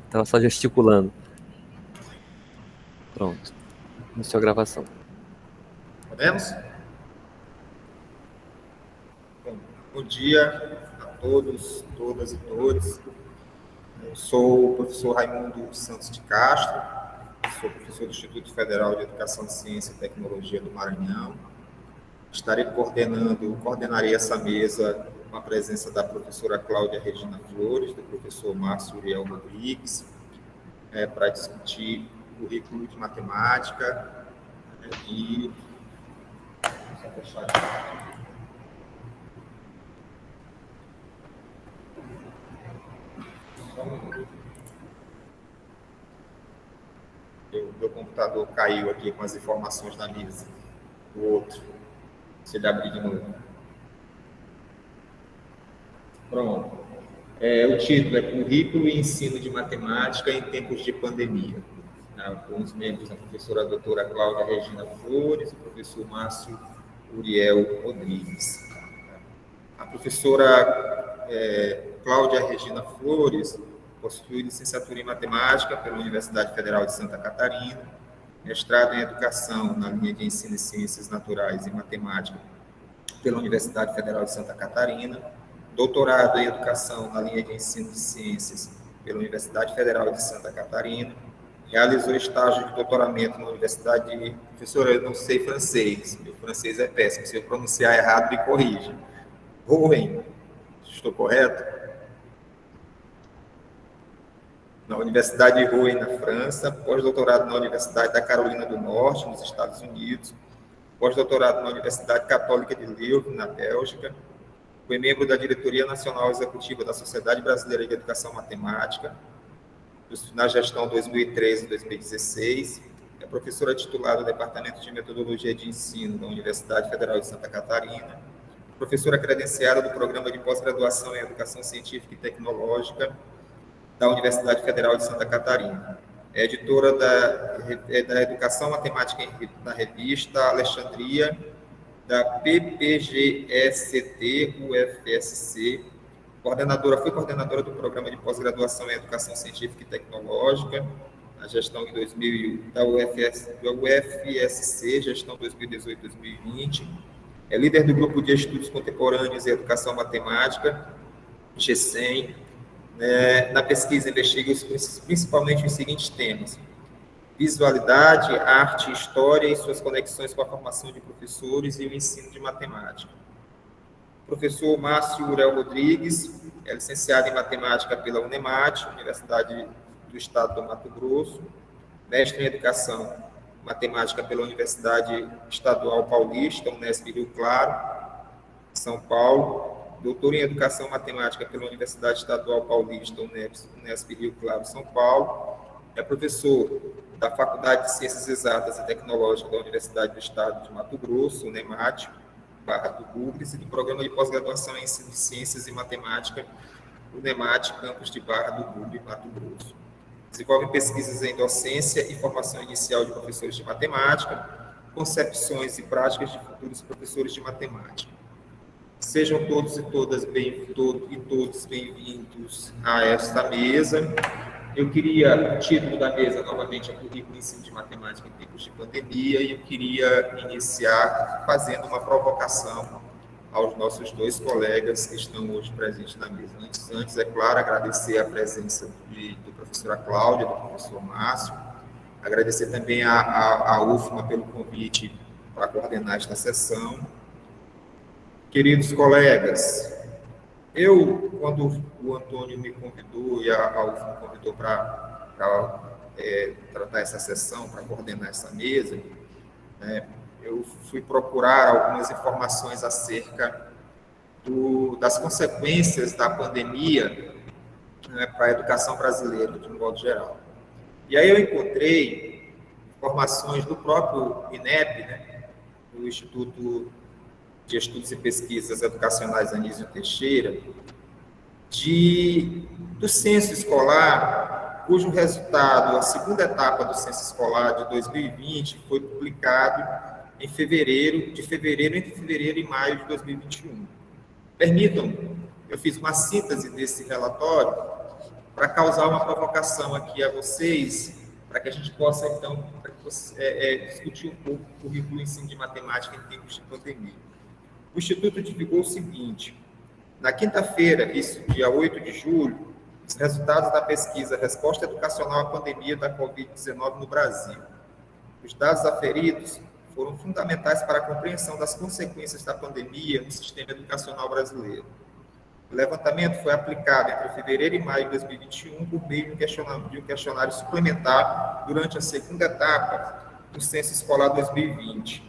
Estava só gesticulando. Pronto. Iniciou a gravação. Podemos? Bom dia a todos, todas e todos. Eu sou o professor Raimundo Santos de Castro, sou professor do Instituto Federal de Educação, Ciência e Tecnologia do Maranhão. Coordenarei essa mesa com a presença da professora Cláudia Regina Flores, do professor Márcio Uriel Rodrigues, para discutir o currículo de matemática e... Só fechar aqui. Meu computador caiu aqui com as informações da mesa. O outro. Se ele abrir de novo. Pronto. O título é Currículo e Ensino de Matemática em Tempos de Pandemia. Com os membros, a professora doutora Cláudia Regina Flores e o professor Márcio Uriel Rodrigues. A professora Cláudia Regina Flores possui licenciatura em Matemática pela Universidade Federal de Santa Catarina, mestrado em Educação na linha de Ensino e Ciências Naturais e Matemática pela Universidade Federal de Santa Catarina, doutorado em Educação na linha de Ensino de Ciências pela Universidade Federal de Santa Catarina, realizou estágio de doutoramento na Universidade de... Professora, eu não sei francês, meu francês é péssimo, se eu pronunciar errado, me corrija. Rouen, estou correto? Na Universidade de Rouen, na França, pós-doutorado na Universidade da Carolina do Norte, nos Estados Unidos, pós-doutorado na Universidade Católica de Leuven, na Bélgica, foi membro da Diretoria Nacional Executiva da Sociedade Brasileira de Educação Matemática, na gestão 2013-2016, é professora titular do Departamento de Metodologia de Ensino da Universidade Federal de Santa Catarina, professora credenciada do Programa de Pós-Graduação em Educação Científica e Tecnológica da Universidade Federal de Santa Catarina. É editora da Educação Matemática na revista Alexandria, da PPGECT-UFSC, foi coordenadora do Programa de Pós-Graduação em Educação Científica e Tecnológica, na gestão de 2000, da UFSC, gestão 2018-2020, é líder do Grupo de Estudos Contemporâneos em Educação Matemática, GECEM. Na pesquisa investiga principalmente os seguintes temas: visualidade, arte e história e suas conexões com a formação de professores e o ensino de matemática. Professor Márcio Uriel Rodrigues é licenciado em matemática pela UNEMAT, Universidade do Estado do Mato Grosso, mestre em educação matemática pela Universidade Estadual Paulista, Unesp Rio Claro, São Paulo, doutor em Educação Matemática pela Universidade Estadual Paulista, Unesp Rio Claro, São Paulo, é professor da Faculdade de Ciências Exatas e Tecnológicas da Universidade do Estado de Mato Grosso, UNEMAT, Barra do Bugres, e do Programa de Pós-Graduação em Ensino de Ciências e Matemática, UNEMAT, campus de Barra do Bugres, Mato Grosso. Desenvolve pesquisas em docência e formação inicial de professores de matemática, concepções e práticas de futuros professores de matemática. Sejam todos e todas bem-vindos a esta mesa. Eu queria, o título da mesa, novamente, é Currículo e Ensino de Matemática em Tempos de Pandemia, e eu queria iniciar fazendo uma provocação aos nossos dois colegas que estão hoje presentes na mesa. Antes, é claro, agradecer a presença do professora Cláudia, do professor Márcio, agradecer também à UFMA pelo convite para coordenar esta sessão. Queridos colegas, quando o Antônio me convidou e a UFMA me convidou para tratar essa sessão, para coordenar essa mesa, eu fui procurar algumas informações acerca das consequências da pandemia, para a educação brasileira, de um modo geral. E aí eu encontrei informações do próprio INEP, do Instituto de Estudos e Pesquisas Educacionais Anísio Teixeira, do censo escolar, cujo resultado, a segunda etapa do censo escolar de 2020, foi publicado entre fevereiro e maio de 2021. Permitam, eu fiz uma síntese desse relatório para causar uma provocação aqui a vocês, para que a gente possa, então, discutir um pouco o currículo do ensino de matemática em tempos de pandemia. O Instituto divulgou o seguinte: na quinta-feira, isso dia 8 de julho, os resultados da pesquisa Resposta Educacional à Pandemia da Covid-19 no Brasil. Os dados aferidos foram fundamentais para a compreensão das consequências da pandemia no sistema educacional brasileiro. O levantamento foi aplicado entre fevereiro e maio de 2021 por meio de um questionário suplementar durante a segunda etapa do Censo Escolar 2020.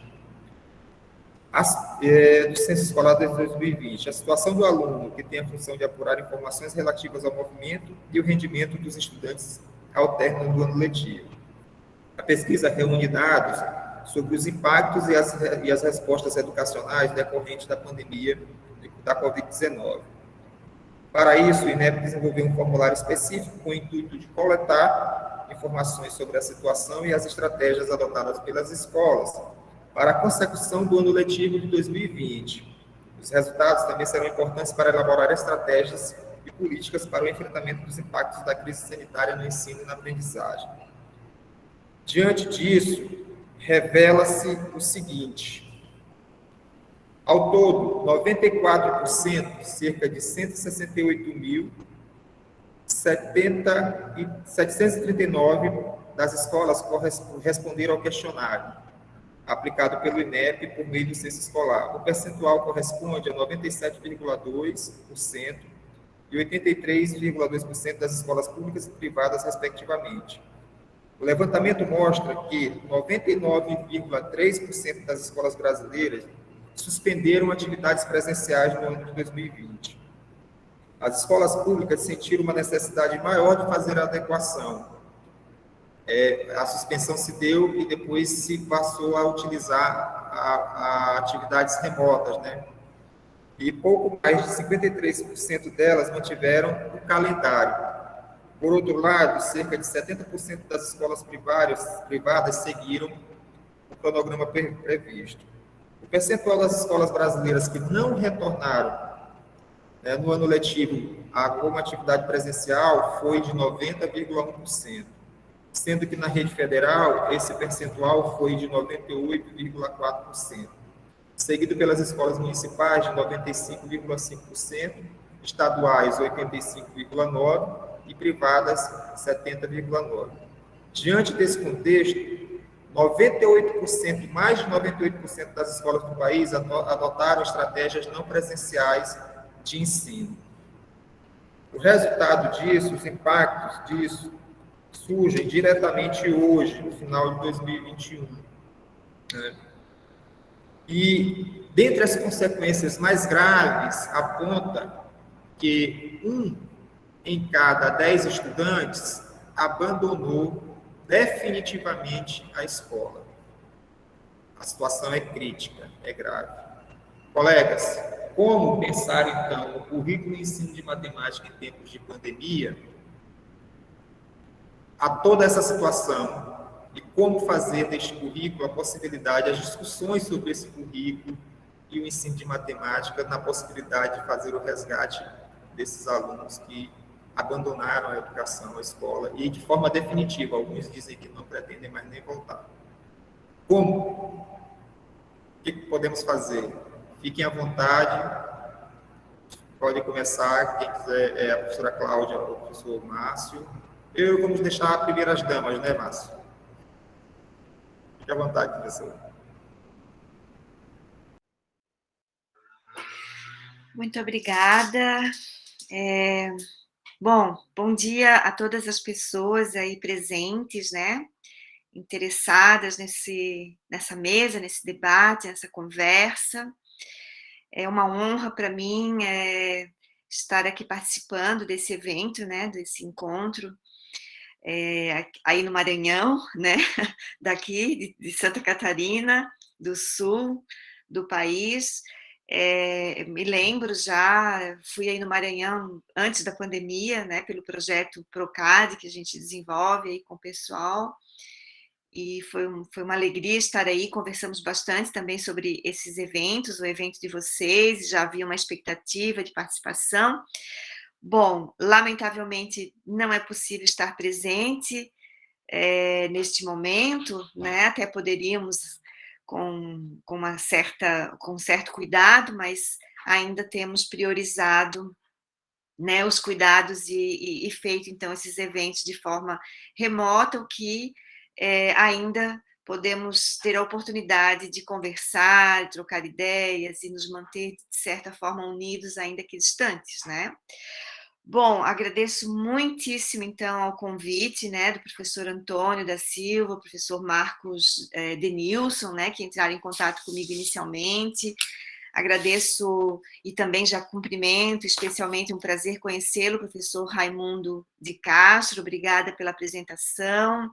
Do Censo Escolar de 2020, a situação do aluno, que tem a função de apurar informações relativas ao movimento e o rendimento dos estudantes ao término do ano letivo. A pesquisa reúne dados sobre os impactos e as respostas educacionais decorrentes da pandemia da Covid-19. Para isso, o INEP desenvolveu um formulário específico com o intuito de coletar informações sobre a situação e as estratégias adotadas pelas escolas para a consecução do ano letivo de 2020. Os resultados também serão importantes para elaborar estratégias e políticas para o enfrentamento dos impactos da crise sanitária no ensino e na aprendizagem. Diante disso, revela-se o seguinte: ao todo, 94%, cerca de 168.739 das escolas responderam ao questionário aplicado pelo INEP por meio do censo escolar. O percentual corresponde a 97,2% e 83,2% das escolas públicas e privadas, respectivamente. O levantamento mostra que 99,3% das escolas brasileiras suspenderam atividades presenciais no ano de 2020. As escolas públicas sentiram uma necessidade maior de fazer a adequação. A suspensão se deu e depois se passou a utilizar a atividades remotas, né? E pouco mais de 53% delas mantiveram o calendário. Por outro lado, cerca de 70% das escolas privadas seguiram o cronograma previsto. O percentual das escolas brasileiras que não retornaram no ano letivo a uma atividade presencial foi de 90,1%, sendo que na rede federal esse percentual foi de 98,4%, seguido pelas escolas municipais de 95,5%, estaduais 85,9% e privadas 70,9%. Diante desse contexto, 98%, mais de 98% das escolas do país adotaram estratégias não presenciais de ensino. O resultado disso, os impactos disso, surgem diretamente hoje, no final de 2021. Né? E, dentre as consequências mais graves, aponta que 1 em cada 10 estudantes abandonou definitivamente a escola. A situação é crítica, é grave. Colegas, como pensar, então, o currículo de ensino de matemática em tempos de pandemia a toda essa situação e como fazer deste currículo a possibilidade, as discussões sobre esse currículo e o ensino de matemática na possibilidade de fazer o resgate desses alunos que abandonaram a educação, a escola, e de forma definitiva. Alguns dizem que não pretendem mais nem voltar. Como? O que podemos fazer? Fiquem à vontade. Pode começar, quem quiser, a professora Cláudia ou o professor Márcio. Vamos deixar primeiro as damas, né, Márcio? Fique à vontade, professor. Muito obrigada. Bom dia a todas as pessoas aí presentes, né? Interessadas nessa mesa, nesse debate, nessa conversa. É uma honra para mim estar aqui participando desse evento, né? Desse encontro aí no Maranhão, né? Daqui de Santa Catarina, do sul do país. Me lembro já, fui aí no Maranhão antes da pandemia, né, pelo projeto Procad, que a gente desenvolve aí com o pessoal, e foi uma alegria estar aí. Conversamos bastante também sobre esses eventos, o evento de vocês, já havia uma expectativa de participação. Bom, lamentavelmente não é possível estar presente neste momento, né? Até poderíamos com certo cuidado, mas ainda temos priorizado, né, os cuidados e feito então esses eventos de forma remota, o que ainda podemos ter a oportunidade de conversar, trocar ideias e nos manter de certa forma unidos, ainda que distantes, né? Bom, agradeço muitíssimo, então, ao convite, né, do professor Antônio da Silva, professor Marcos Denilson, né, que entraram em contato comigo inicialmente. Agradeço e também já cumprimento, especialmente um prazer conhecê-lo, professor Raimundo de Castro, obrigada pela apresentação.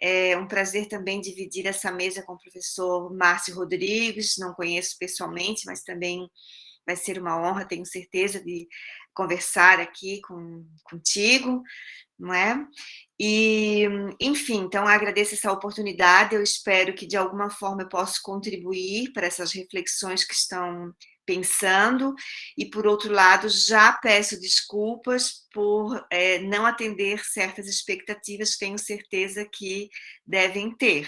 É um prazer também dividir essa mesa com o professor Márcio Rodrigues, não conheço pessoalmente, mas também vai ser uma honra, tenho certeza, de conversar aqui contigo, não é? E, enfim, então agradeço essa oportunidade, eu espero que de alguma forma eu possa contribuir para essas reflexões que estão pensando, e por outro lado, já peço desculpas por não atender certas expectativas que tenho certeza que devem ter.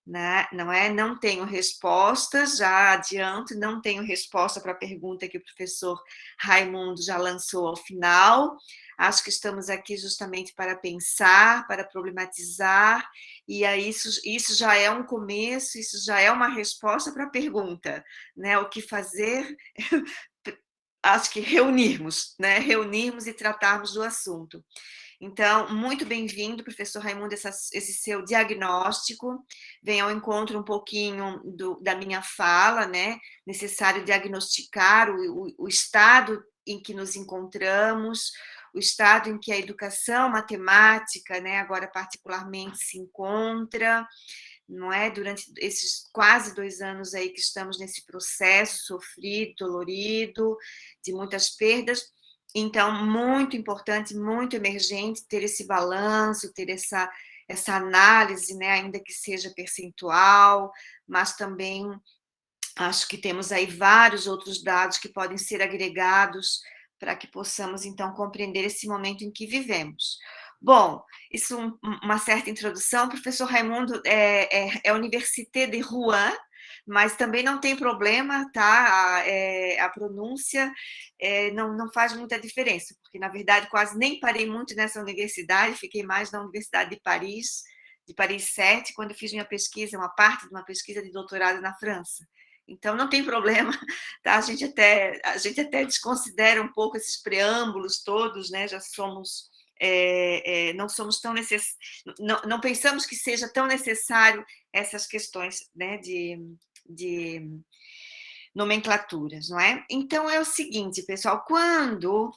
Né? Não é? Não tenho respostas, já adianto, não tenho resposta para a pergunta que o professor Raimundo já lançou ao final. Acho que estamos aqui justamente para pensar, para problematizar, e aí isso já é um começo, isso já é uma resposta para a pergunta, né? O que fazer? Acho que reunirmos, né? Reunirmos e tratarmos do assunto. Então, muito bem-vindo, professor Raimundo, esse seu diagnóstico. Vem ao encontro um pouquinho da minha fala, né? Necessário diagnosticar o estado em que nos encontramos, o estado em que a educação matemática, né, agora particularmente se encontra, não é? Durante esses quase 2 anos aí que estamos nesse processo sofrido, dolorido, de muitas perdas. Então, muito importante, muito emergente ter esse balanço, ter essa análise, né, ainda que seja percentual, mas também acho que temos aí vários outros dados que podem ser agregados para que possamos, então, compreender esse momento em que vivemos. Bom, isso uma certa introdução. O professor Raimundo é Université de Rouen, mas também não tem problema, tá? A pronúncia não faz muita diferença, porque, na verdade, quase nem parei muito nessa universidade, fiquei mais na Universidade de Paris 7, quando fiz minha pesquisa, uma parte de uma pesquisa de doutorado na França. Então, não tem problema, tá? A gente até desconsidera um pouco esses preâmbulos todos, né? Já somos, não somos tão não pensamos que seja tão necessário essas questões, né? De nomenclaturas, não é? Então, é o seguinte, pessoal, quando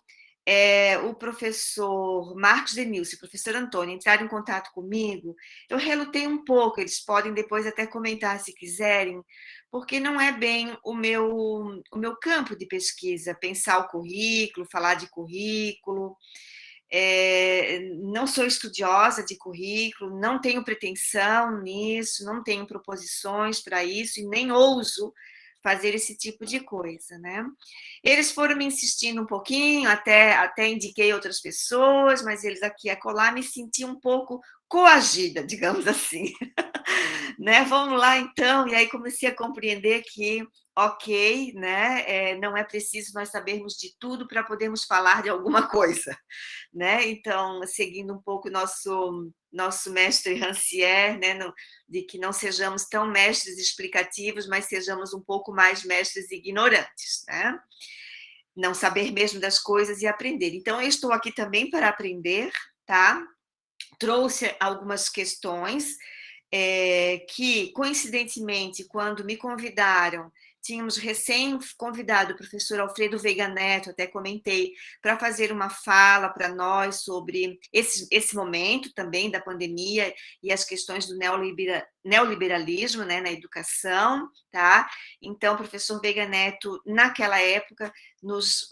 o professor Marcos Denilson e o professor Antônio entraram em contato comigo, eu relutei um pouco, eles podem depois até comentar se quiserem, porque não é bem o meu campo de pesquisa, pensar o currículo, falar de currículo. Não sou estudiosa de currículo, não tenho pretensão nisso, não tenho proposições para isso e nem ouso fazer esse tipo de coisa, né? Eles foram me insistindo um pouquinho, até indiquei outras pessoas, mas eles aqui e acolá me senti um pouco coagida, digamos assim. Né? Vamos lá, então. E aí comecei a compreender que, ok, né? Não é preciso nós sabermos de tudo para podermos falar de alguma coisa, né? Então, seguindo um pouco nosso mestre Rancière, né? De que não sejamos tão mestres explicativos, mas sejamos um pouco mais mestres ignorantes, né? Não saber mesmo das coisas e aprender. Então, eu estou aqui também para aprender, tá? Trouxe algumas questões que, coincidentemente, quando me convidaram, tínhamos recém-convidado o professor Alfredo Veiga Neto, até comentei, para fazer uma fala para nós sobre esse momento também da pandemia e as questões do neoliberalismo, né, na educação, tá? Então, o professor Veiga Neto, naquela época, nos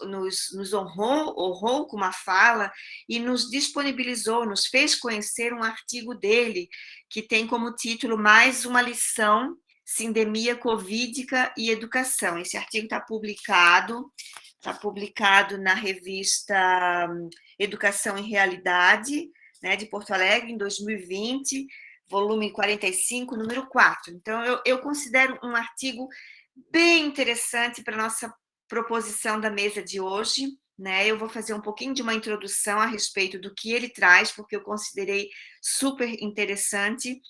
honrou com uma fala e nos disponibilizou, nos fez conhecer um artigo dele, que tem como título Mais uma lição, Sindemia Covídica e Educação. Esse artigo está publicado Está publicado na revista Educação em Realidade, né, de Porto Alegre, em 2020, volume 45, número 4. Então, eu considero um artigo bem interessante para a nossa proposição da mesa de hoje, né? Eu vou fazer um pouquinho de uma introdução a respeito do que ele traz, porque eu considerei super interessante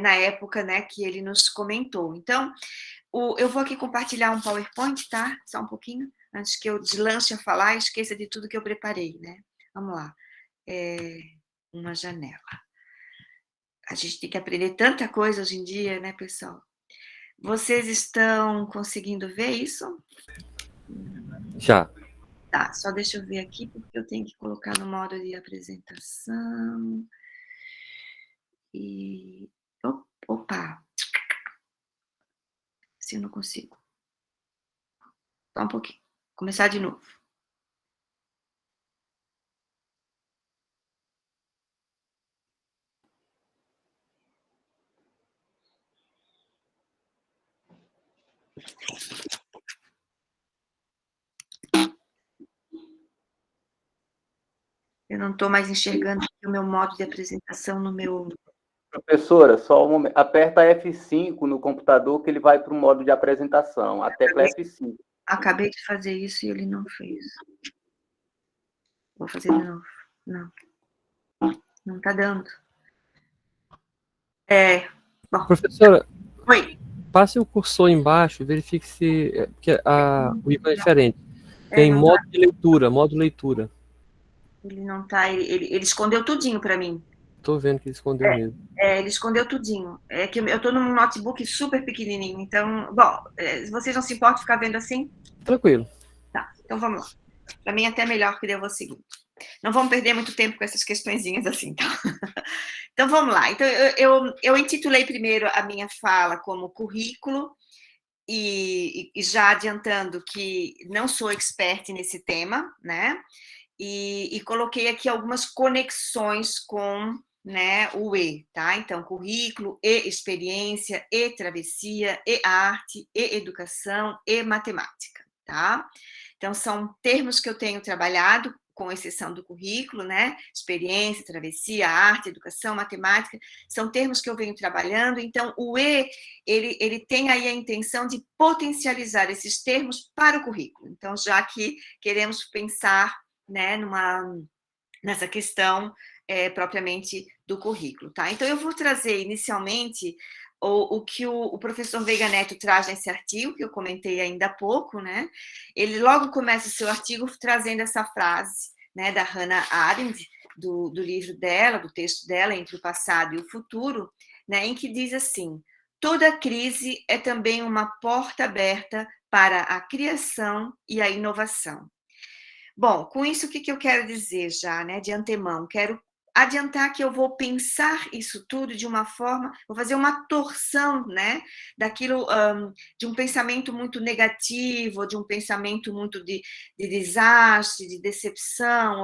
na época, né, que ele nos comentou. Então, eu vou aqui compartilhar um PowerPoint, tá? Só um pouquinho, antes que eu deslanche a falar e esqueça de tudo que eu preparei, né? Vamos lá. Uma janela. A gente tem que aprender tanta coisa hoje em dia, né, pessoal? Vocês estão conseguindo ver isso? Já. Tá, só deixa eu ver aqui, porque eu tenho que colocar no modo de apresentação. E... Opa! Se eu não consigo. Só um pouquinho. Começar de novo. Eu não estou mais enxergando o meu modo de apresentação no meu... Professora, só um momento. Aperta F5 no computador que ele vai para o modo de apresentação. A tecla F5. Acabei de fazer isso e ele não fez. Vou fazer de novo. Não. Não está dando. Bom. Professora, Oi. passe o cursor embaixo, verifique se porque o ícone é diferente. Tem modo de leitura, modo leitura. Ele não tá, ele escondeu tudinho para mim. Tô vendo que ele escondeu mesmo. Ele escondeu tudinho. É que eu tô num notebook super pequenininho, então, bom, vocês não se importam de ficar vendo assim? Tranquilo. Tá, então vamos lá. Para mim até melhor que eu vou seguir. Não vamos perder muito tempo com essas questõezinhas assim, tá? Então vamos lá. Então eu intitulei primeiro a minha fala como currículo e já adiantando que não sou expert nesse tema, né? E coloquei aqui algumas conexões com, né, o E, tá? Então, currículo, e experiência, e travessia, e arte, e educação, e matemática, tá? Então, são termos que eu tenho trabalhado, com exceção do currículo, né? Experiência, travessia, arte, educação, matemática, são termos que eu venho trabalhando. Então, o E, ele tem aí a intenção de potencializar esses termos para o currículo. Então, já que queremos pensar, né, nessa questão propriamente do currículo, tá? Então, eu vou trazer inicialmente o que o professor Veiga Neto traz nesse artigo, que eu comentei ainda há pouco, né? Ele logo começa o seu artigo trazendo essa frase, né, da Hannah Arendt, do livro dela, do texto dela, Entre o Passado e o Futuro, né, em que diz assim: toda crise é também uma porta aberta para a criação e a inovação. Bom, com isso, o que eu quero dizer já, né, de antemão? Quero adiantar que eu vou pensar isso tudo de uma forma, vou fazer uma torção, né, daquilo, de um pensamento muito negativo, de um pensamento muito de desastre, de decepção,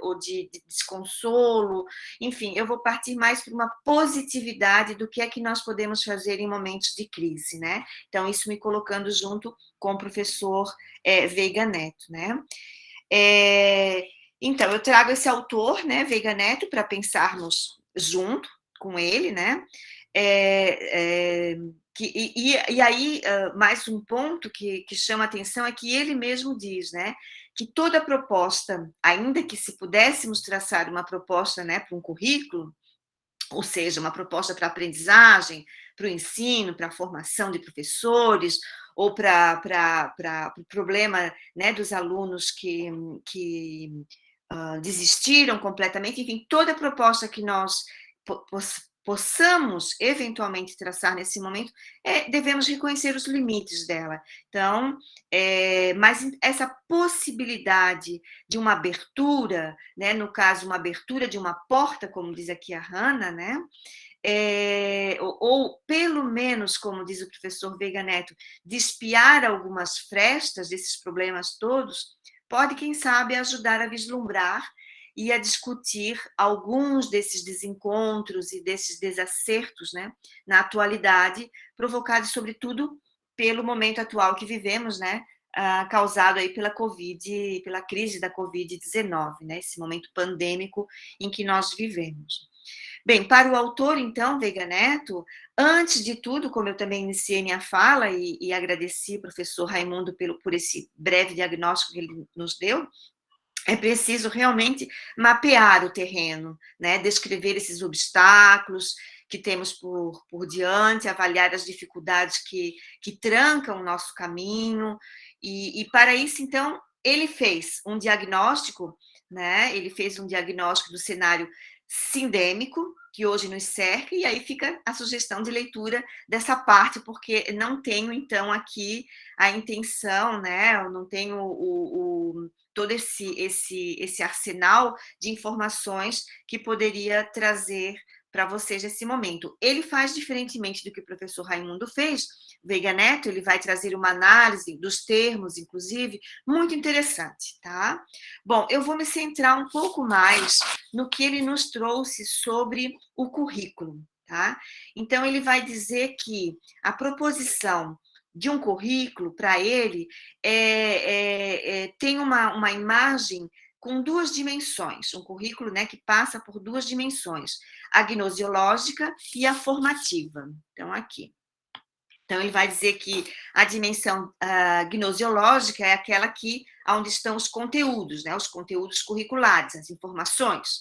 ou de desconsolo, enfim, eu vou partir mais para uma positividade do que é que nós podemos fazer em momentos de crise, né? Então, isso me colocando junto com o professor Veiga Neto, né? Então, eu trago esse autor, né, Veiga Neto, para pensarmos junto com ele, né? E aí, mais um ponto que chama atenção é que ele mesmo diz, né, que toda proposta, ainda que se pudéssemos traçar uma proposta, né, para um currículo, ou seja, uma proposta para a aprendizagem, para o ensino, para a formação de professores, ou para o problema, né, dos alunos que desistiram completamente, enfim, toda proposta que nós possamos eventualmente traçar nesse momento, devemos reconhecer os limites dela. Então, mas essa possibilidade de uma abertura, né, no caso, uma abertura de uma porta, como diz aqui a Hannah, né, ou pelo menos, como diz o professor Veiga Neto, de espiar algumas frestas desses problemas todos, pode, quem sabe, ajudar a vislumbrar e a discutir alguns desses desencontros e desses desacertos, né, na atualidade, provocados, sobretudo, pelo momento atual que vivemos, né, causado aí pela crise da Covid-19, né? Esse momento pandêmico em que nós vivemos. Bem, para o autor, então, Veiga Neto, antes de tudo, como eu também iniciei minha fala e agradeci ao professor Raimundo por esse breve diagnóstico que ele nos deu, é preciso realmente mapear o terreno, né? Descrever esses obstáculos que temos por diante, avaliar as dificuldades que trancam o nosso caminho, e para isso, então, ele fez um diagnóstico, né? Ele fez um diagnóstico do cenário sindêmico, que hoje nos cerca, e aí fica a sugestão de leitura dessa parte, porque não tenho, então, aqui a intenção, né? Eu não tenho todo esse arsenal de informações que poderia trazer para vocês nesse momento. Ele faz diferentemente do que o professor Raimundo fez, Veiga Neto, ele vai trazer uma análise dos termos, inclusive, muito interessante, tá? Bom, eu vou me centrar um pouco mais no que ele nos trouxe sobre o currículo, tá? Então, ele vai dizer que a proposição de um currículo, para ele, tem uma imagem com duas dimensões, um currículo, né, que passa por duas dimensões, a gnosiológica e a formativa. Então, aqui. Então, ele vai dizer que a dimensão gnosiológica é aquela onde estão os conteúdos, né, os conteúdos curriculares, as informações.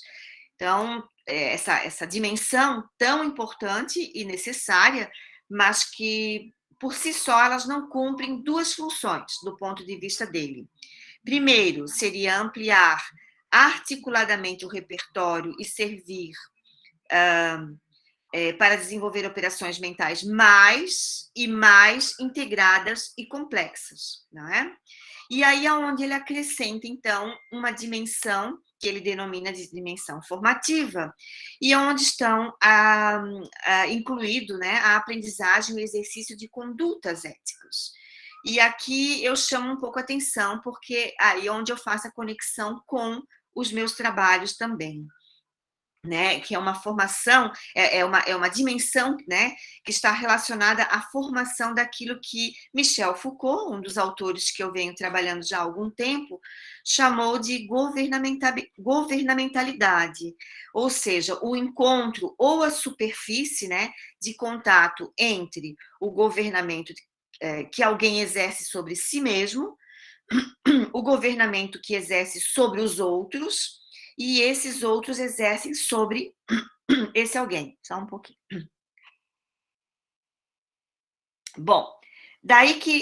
Então, essa dimensão tão importante e necessária, mas que, por si só, elas não cumprem duas funções, do ponto de vista dele. Primeiro, seria ampliar articuladamente o repertório e servir para desenvolver operações mentais mais integradas e complexas, não é? E aí é onde ele acrescenta, então, uma dimensão que ele denomina de dimensão formativa, e onde estão incluído, né, a aprendizagem e o exercício de condutas éticas. E aqui eu chamo um pouco a atenção, porque aí é onde eu faço a conexão com os meus trabalhos também, né, que é uma formação, é uma dimensão, né, que está relacionada à formação daquilo que Michel Foucault, um dos autores que eu venho trabalhando já há algum tempo, chamou de governamentalidade, ou seja, o encontro ou a superfície, né, de contato entre o governamento que alguém exerce sobre si mesmo, o governamento que exerce sobre os outros, e esses outros exercem sobre esse alguém. Só um pouquinho. Bom, daí que,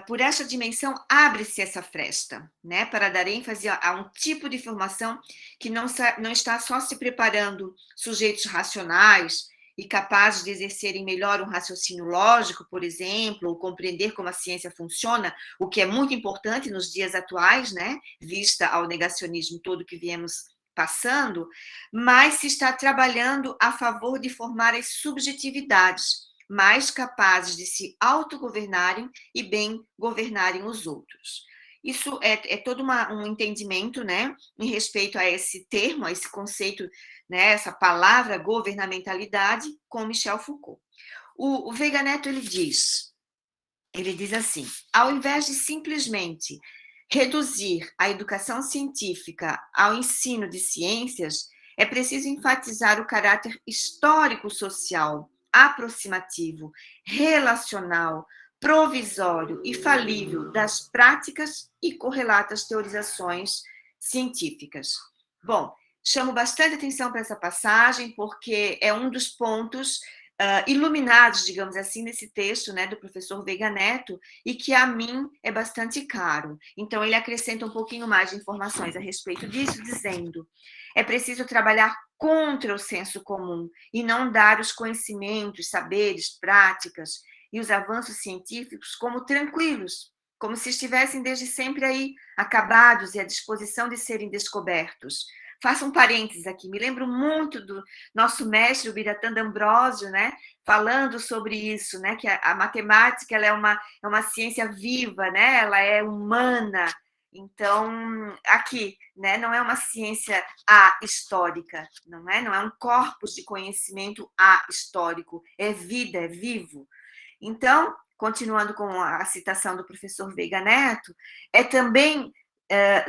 por essa dimensão, abre-se essa fresta, né, para dar ênfase a um tipo de formação que não está só se preparando sujeitos racionais e capazes de exercerem melhor um raciocínio lógico, por exemplo, ou compreender como a ciência funciona, o que é muito importante nos dias atuais, né, vista ao negacionismo todo que viemos passando, mas se está trabalhando a favor de formar as subjetividades mais capazes de se autogovernarem e bem governarem os outros. Isso é todo um entendimento, né, em respeito a esse termo, a esse conceito, né, essa palavra governamentalidade, com Michel Foucault. O Veiga Neto, ele diz assim, ao invés de simplesmente reduzir a educação científica ao ensino de ciências, é preciso enfatizar o caráter histórico-social, aproximativo, relacional, provisório e falível das práticas e correlatas teorizações científicas. Bom, chamo bastante atenção para essa passagem, porque é um dos pontos iluminados, digamos assim, nesse texto, né, do professor Veiga Neto, e que a mim é bastante caro. Então, ele acrescenta um pouquinho mais de informações a respeito disso, dizendo: é preciso trabalhar contra o senso comum e não dar os conhecimentos, saberes, práticas e os avanços científicos como tranquilos, como se estivessem desde sempre aí, acabados e à disposição de serem descobertos. Faço um parênteses aqui, me lembro muito do nosso mestre, o Biratã D'Ambrosio, né, falando sobre isso, né, que a matemática ela é uma ciência viva, né, ela é humana. Então, aqui, né, não é uma ciência ahistórica, não é um corpus de conhecimento ahistórico, é vida, é vivo. Então, continuando com a citação do professor Veiga Neto, é também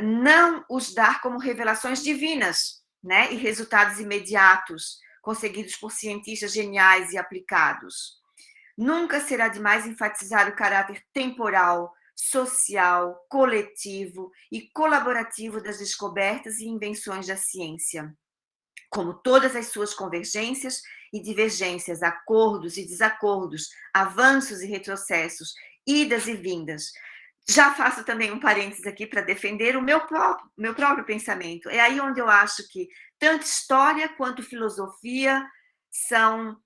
não os dar como revelações divinas, né, e resultados imediatos, conseguidos por cientistas geniais e aplicados. Nunca será demais enfatizar o caráter temporal, social, coletivo e colaborativo das descobertas e invenções da ciência, como todas as suas convergências e divergências, acordos e desacordos, avanços e retrocessos, idas e vindas. Já faço também um parênteses aqui para defender o meu próprio pensamento. É aí onde eu acho que tanto história quanto filosofia são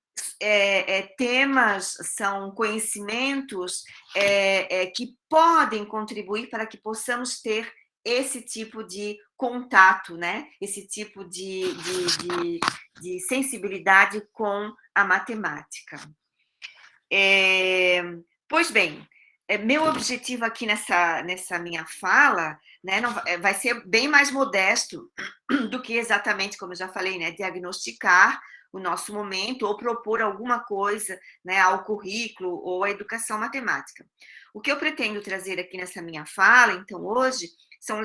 temas, são conhecimentos que podem contribuir para que possamos ter esse tipo de contato, né? Esse tipo de sensibilidade com a matemática. Pois bem, meu objetivo aqui nessa minha fala, né, vai ser bem mais modesto do que exatamente, como eu já falei, né, diagnosticar o nosso momento ou propor alguma coisa, né, ao currículo ou à educação matemática. O que eu pretendo trazer aqui nessa minha fala, então, hoje, são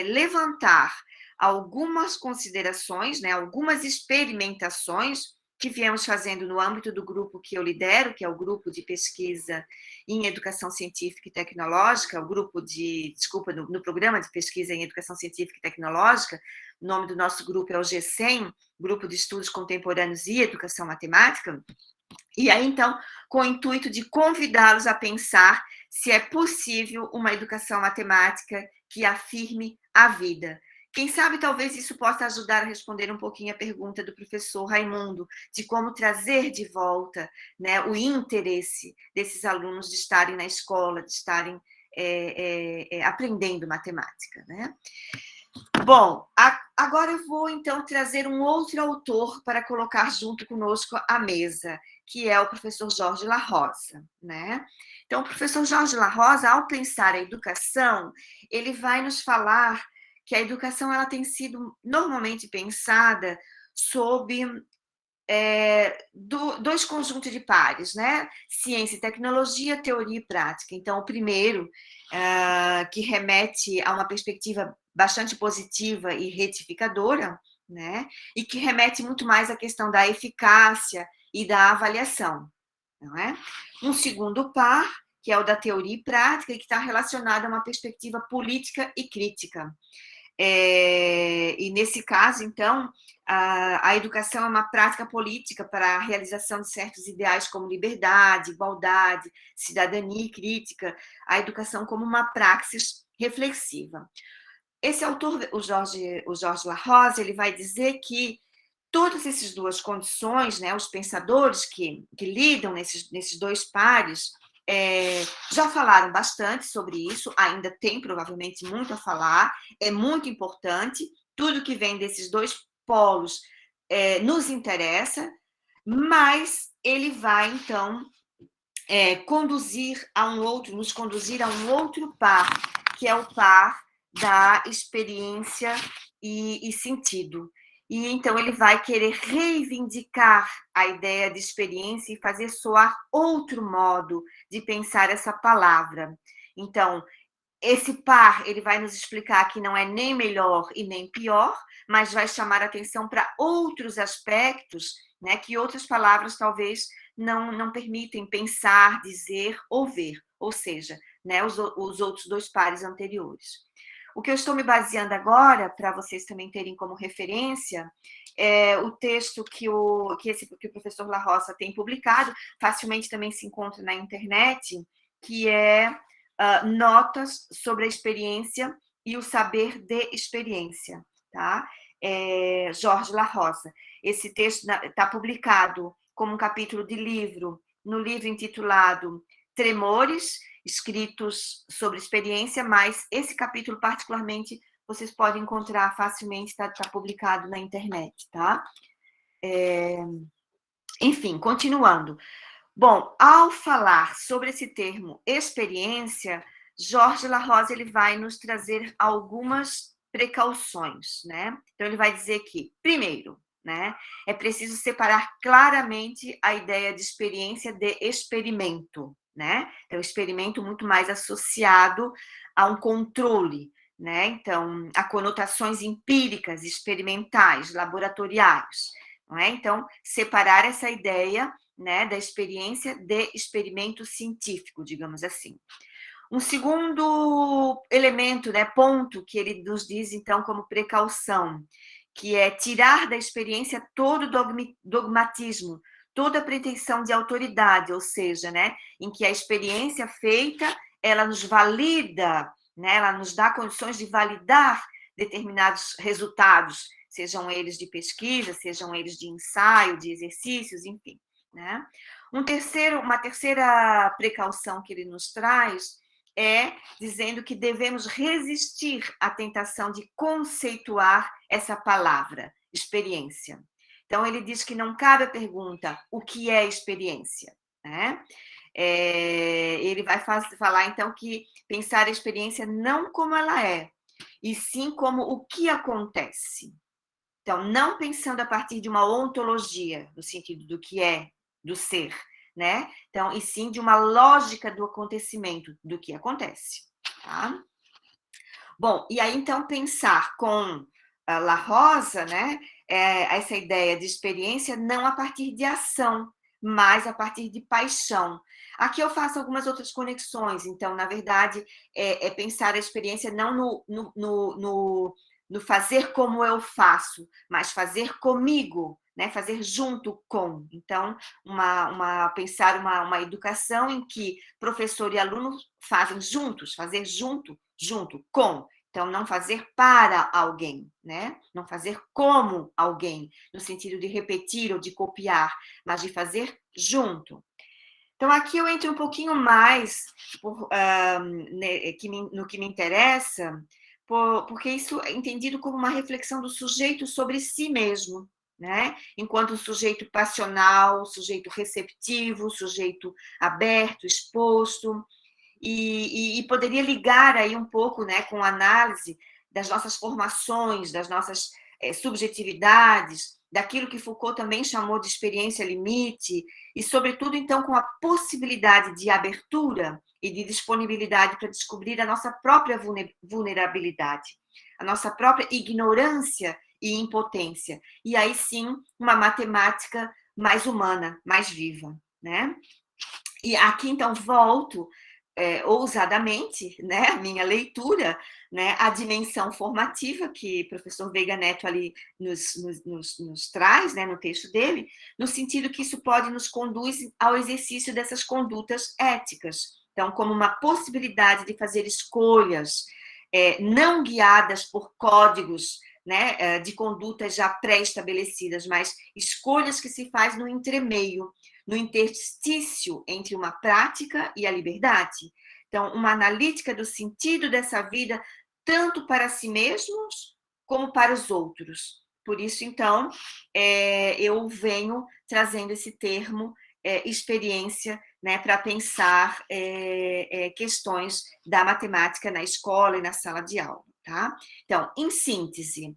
levantar algumas considerações, né, algumas experimentações que viemos fazendo no âmbito do grupo que eu lidero, que é o grupo de pesquisa em educação científica e tecnológica, no programa de pesquisa em educação científica e tecnológica. O nome do nosso grupo é o G100, Grupo de Estudos Contemporâneos e Educação Matemática. E aí, então, com o intuito de convidá-los a pensar se é possível uma educação matemática que afirme a vida. Quem sabe, talvez isso possa ajudar a responder um pouquinho a pergunta do professor Raimundo, de como trazer de volta, né, o interesse desses alunos de estarem na escola, de estarem aprendendo matemática, né? Bom, agora eu vou, então, trazer um outro autor para colocar junto conosco à mesa, que é o professor Jorge La Rosa, né? Então, o professor Jorge La Rosa, ao pensar a educação, ele vai nos falar que a educação ela tem sido normalmente pensada sob dois conjuntos de pares, né? Ciência e tecnologia, teoria e prática. Então, o primeiro, que remete a uma perspectiva bastante positiva e retificadora, né? E que remete muito mais à questão da eficácia e da avaliação, não é? Um segundo par, que é o da teoria e prática, e que está relacionado a uma perspectiva política e crítica. E nesse caso, então, a educação é uma prática política para a realização de certos ideais como liberdade, igualdade, cidadania e crítica, a educação como uma praxis reflexiva. Esse autor, o Jorge La Rosa, ele vai dizer que todas essas duas condições, né, os pensadores que lidam nesses dois pares, já falaram bastante sobre isso, ainda tem provavelmente muito a falar, é muito importante, tudo que vem desses dois polos nos interessa, mas ele vai, então, nos conduzir a um outro par, que é o par da experiência e sentido. E então ele vai querer reivindicar a ideia de experiência e fazer soar outro modo de pensar essa palavra. Então, esse par, ele vai nos explicar que não é nem melhor e nem pior, mas vai chamar atenção para outros aspectos, né, que outras palavras talvez não permitem pensar, dizer ou ver, ou seja, né, os outros dois pares anteriores. O que eu estou me baseando agora, para vocês também terem como referência, é o texto que o professor La Rosa tem publicado, facilmente também se encontra na internet, que é Notas sobre a Experiência e o Saber de Experiência, tá? Jorge La Rosa. Esse texto está publicado como um capítulo de livro, no livro intitulado Tremores, escritos sobre experiência, mas esse capítulo particularmente vocês podem encontrar facilmente, está publicado na internet, tá? Enfim, continuando. Bom, ao falar sobre esse termo experiência, Jorge La Rosa ele vai nos trazer algumas precauções, né? Então ele vai dizer que, primeiro, né? É preciso separar claramente a ideia de experiência de experimento, né? Então, experimento muito mais associado a um controle, né? Então, a conotações empíricas, experimentais, laboratoriais, não é? Então, separar essa ideia, né, da experiência de experimento científico, digamos assim. Um segundo elemento, né, ponto que ele nos diz, então, como precaução, que é tirar da experiência todo dogmatismo, toda pretensão de autoridade, ou seja, né, em que a experiência feita, ela nos valida, né, ela nos dá condições de validar determinados resultados, sejam eles de pesquisa, sejam eles de ensaio, de exercícios, enfim, né? Uma terceira precaução que ele nos traz é dizendo que devemos resistir à tentação de conceituar essa palavra, experiência. Então, ele diz que não cabe a pergunta, o que é experiência? Né? Ele vai falar, então, que pensar a experiência não como ela é, e sim como o que acontece. Então, não pensando a partir de uma ontologia, no sentido do que é, do ser, né? Então, e sim de uma lógica do acontecimento, do que acontece, tá? Bom, e aí, então, pensar com La Rosa, né? Essa ideia de experiência não a partir de ação, mas a partir de paixão. Aqui eu faço algumas outras conexões, então, na verdade, é pensar a experiência não no fazer como eu faço, mas fazer comigo, né? Fazer junto com. Então, pensar uma educação em que professor e aluno fazem juntos, fazer junto com. Então, não fazer para alguém, né? Não fazer como alguém, no sentido de repetir ou de copiar, mas de fazer junto. Então, aqui eu entro um pouquinho mais no que me interessa, porque isso é entendido como uma reflexão do sujeito sobre si mesmo, né? Enquanto sujeito passional, sujeito receptivo, sujeito aberto, exposto, e poderia ligar aí um pouco, né, com a análise das nossas formações, das nossas subjetividades, daquilo que Foucault também chamou de experiência limite, e, sobretudo, então, com a possibilidade de abertura e de disponibilidade para descobrir a nossa própria vulnerabilidade, a nossa própria ignorância e impotência. E aí sim, uma matemática mais humana, mais viva, né? E aqui, então, volto ousadamente, né, a minha leitura, né, a dimensão formativa que o professor Veiga Neto ali nos traz, né, no texto dele, no sentido que isso pode nos conduzir ao exercício dessas condutas éticas. Então, como uma possibilidade de fazer escolhas não guiadas por códigos, né, de condutas já pré-estabelecidas, mas escolhas que se faz no entremeio, no interstício entre uma prática e a liberdade. Então, uma analítica do sentido dessa vida, tanto para si mesmos como para os outros. Por isso, então, eu venho trazendo esse termo experiência, né, para pensar questões da matemática na escola e na sala de aula. Tá? Então, em síntese,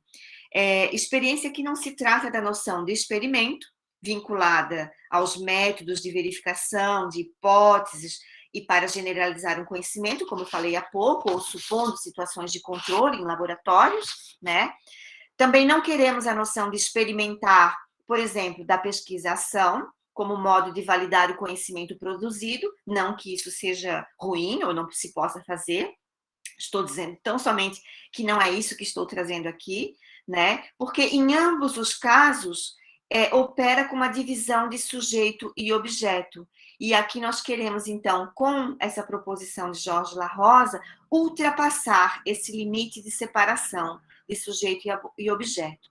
experiência que não se trata da noção de experimento, vinculada aos métodos de verificação, de hipóteses, e para generalizar um conhecimento, como eu falei há pouco, ou supondo situações de controle em laboratórios, né? Também não queremos a noção de experimentar, por exemplo, da pesquisação, como modo de validar o conhecimento produzido, não que isso seja ruim ou não se possa fazer, estou dizendo tão somente que não é isso que estou trazendo aqui, né? Porque em ambos os casos opera com uma divisão de sujeito e objeto. E aqui nós queremos, então, com essa proposição de Jorge La Rosa, ultrapassar esse limite de separação de sujeito e objeto.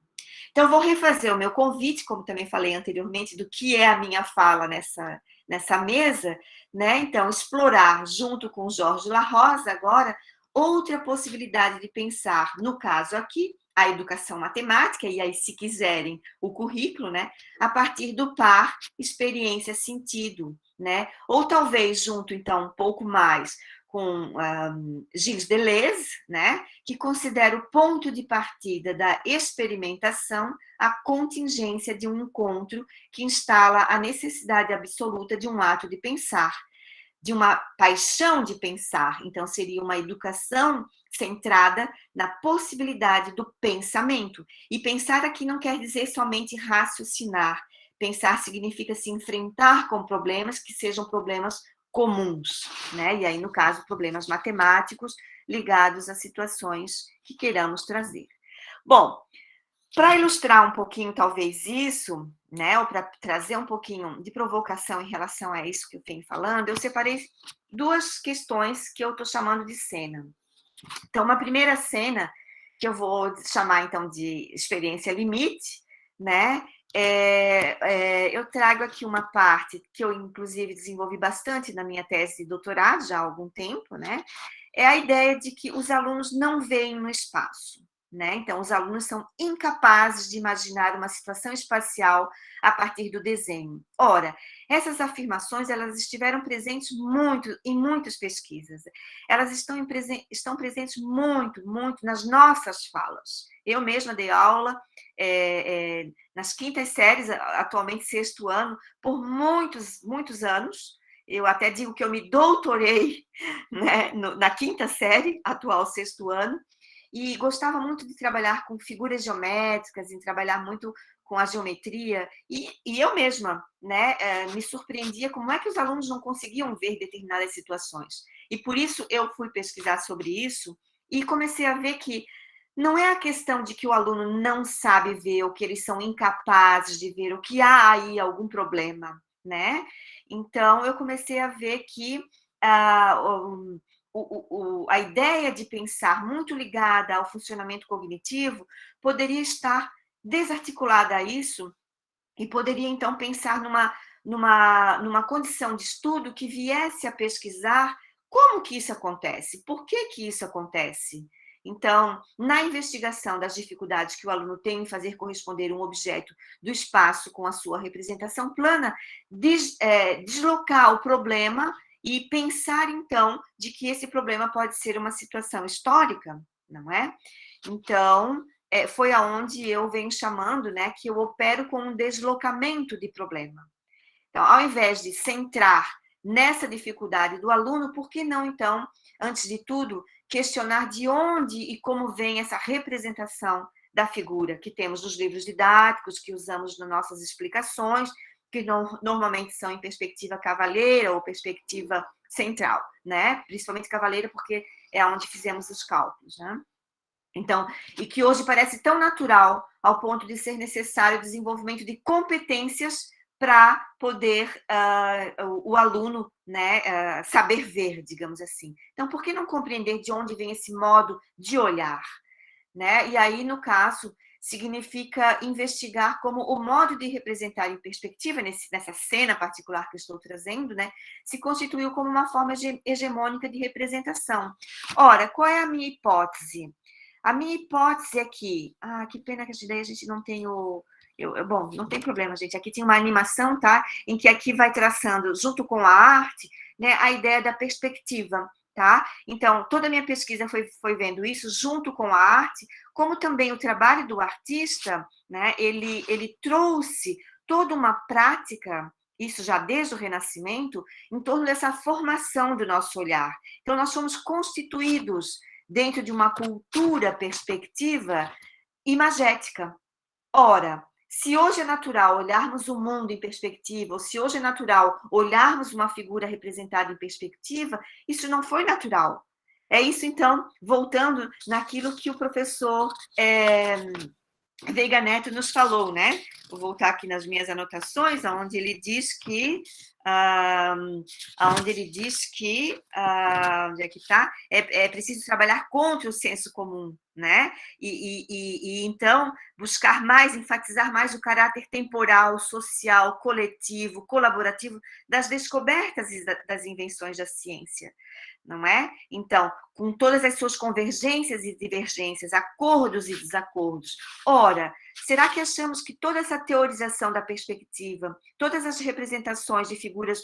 Então, vou refazer o meu convite, como também falei anteriormente, do que é a minha fala nessa mesa, né? Então, explorar, junto com Jorge La Rosa, agora, outra possibilidade de pensar, no caso aqui, a educação matemática, e aí, se quiserem, o currículo, né? A partir do par experiência-sentido, né? Ou talvez junto, então, um pouco mais com Gilles Deleuze, né, que considera o ponto de partida da experimentação a contingência de um encontro que instala a necessidade absoluta de um ato de pensar, de uma paixão de pensar. Então, seria uma educação centrada na possibilidade do pensamento. E pensar aqui não quer dizer somente raciocinar. Pensar significa se enfrentar com problemas que sejam problemas comuns, né? E aí, no caso, problemas matemáticos ligados a situações que queiramos trazer. Bom, para ilustrar um pouquinho, talvez, isso, né, ou para trazer um pouquinho de provocação em relação a isso que eu tenho falando, eu separei duas questões que eu estou chamando de cena. Então, uma primeira cena, que eu vou chamar, então, de experiência limite, né, eu trago aqui uma parte que eu, inclusive, desenvolvi bastante na minha tese de doutorado, já há algum tempo, né, é a ideia de que os alunos não veem no espaço, né? Então, os alunos são incapazes de imaginar uma situação espacial a partir do desenho. Ora, essas afirmações elas estiveram presentes em muitas pesquisas. Elas estão presentes muito nas nossas falas. Eu mesma dei aula nas quintas séries, atualmente 6º ano, por muitos anos. Eu até digo que eu me doutorei, né, na 5ª série, atual 6º ano, e gostava muito de trabalhar com figuras geométricas, em trabalhar muito com a geometria, e eu mesma, né, me surpreendia como é que os alunos não conseguiam ver determinadas situações. E por isso eu fui pesquisar sobre isso e comecei a ver que não é a questão de que o aluno não sabe ver, ou que eles são incapazes de ver, ou que há aí algum problema, né? Então, eu comecei a ver que a ideia de pensar muito ligada ao funcionamento cognitivo poderia estar desarticulada a isso e poderia, então, pensar numa condição de estudo que viesse a pesquisar como que isso acontece, por que que isso acontece. Então, na investigação das dificuldades que o aluno tem em fazer corresponder um objeto do espaço com a sua representação plana, deslocar o problema e pensar, então, de que esse problema pode ser uma situação histórica, não é? Então, foi aonde eu venho chamando, né, que eu opero com um deslocamento de problema. Então, ao invés de centrar nessa dificuldade do aluno, por que não, então, antes de tudo, questionar de onde e como vem essa representação da figura que temos nos livros didáticos, que usamos nas nossas explicações, que normalmente são em perspectiva cavaleira ou perspectiva central, né? Principalmente cavaleira, porque é onde fizemos os cálculos, né? Então, e que hoje parece tão natural ao ponto de ser necessário o desenvolvimento de competências para poder o aluno, né, saber ver, digamos assim. Então, por que não compreender de onde vem esse modo de olhar, né? E aí, no caso, significa investigar como o modo de representar em perspectiva, nessa cena particular que eu estou trazendo, né, se constituiu como uma forma hegemônica de representação. Ora, qual é a minha hipótese? A minha hipótese é que... que pena que daí a gente não tem o... bom, não tem problema, gente. Aqui tem uma animação, tá? Em que aqui vai traçando, junto com a arte, né, a ideia da perspectiva, tá? Então, toda a minha pesquisa foi vendo isso junto com a arte, como também o trabalho do artista, né, ele trouxe toda uma prática, isso já desde o Renascimento, em torno dessa formação do nosso olhar. Então, nós somos constituídos dentro de uma cultura perspectiva imagética. Ora, se hoje é natural olharmos o mundo em perspectiva, ou se hoje é natural olharmos uma figura representada em perspectiva, isso não foi natural. É isso, então, voltando naquilo que o professor Veiga Neto nos falou, né? Vou voltar aqui nas minhas anotações, onde ele diz que... onde é que está? É preciso trabalhar contra o senso comum, né? E então buscar mais, enfatizar mais o caráter temporal, social, coletivo, colaborativo das descobertas e das invenções da ciência, não é? Então, com todas as suas convergências e divergências, acordos e desacordos. Ora, será que achamos que toda essa teorização da perspectiva, todas as representações de figuras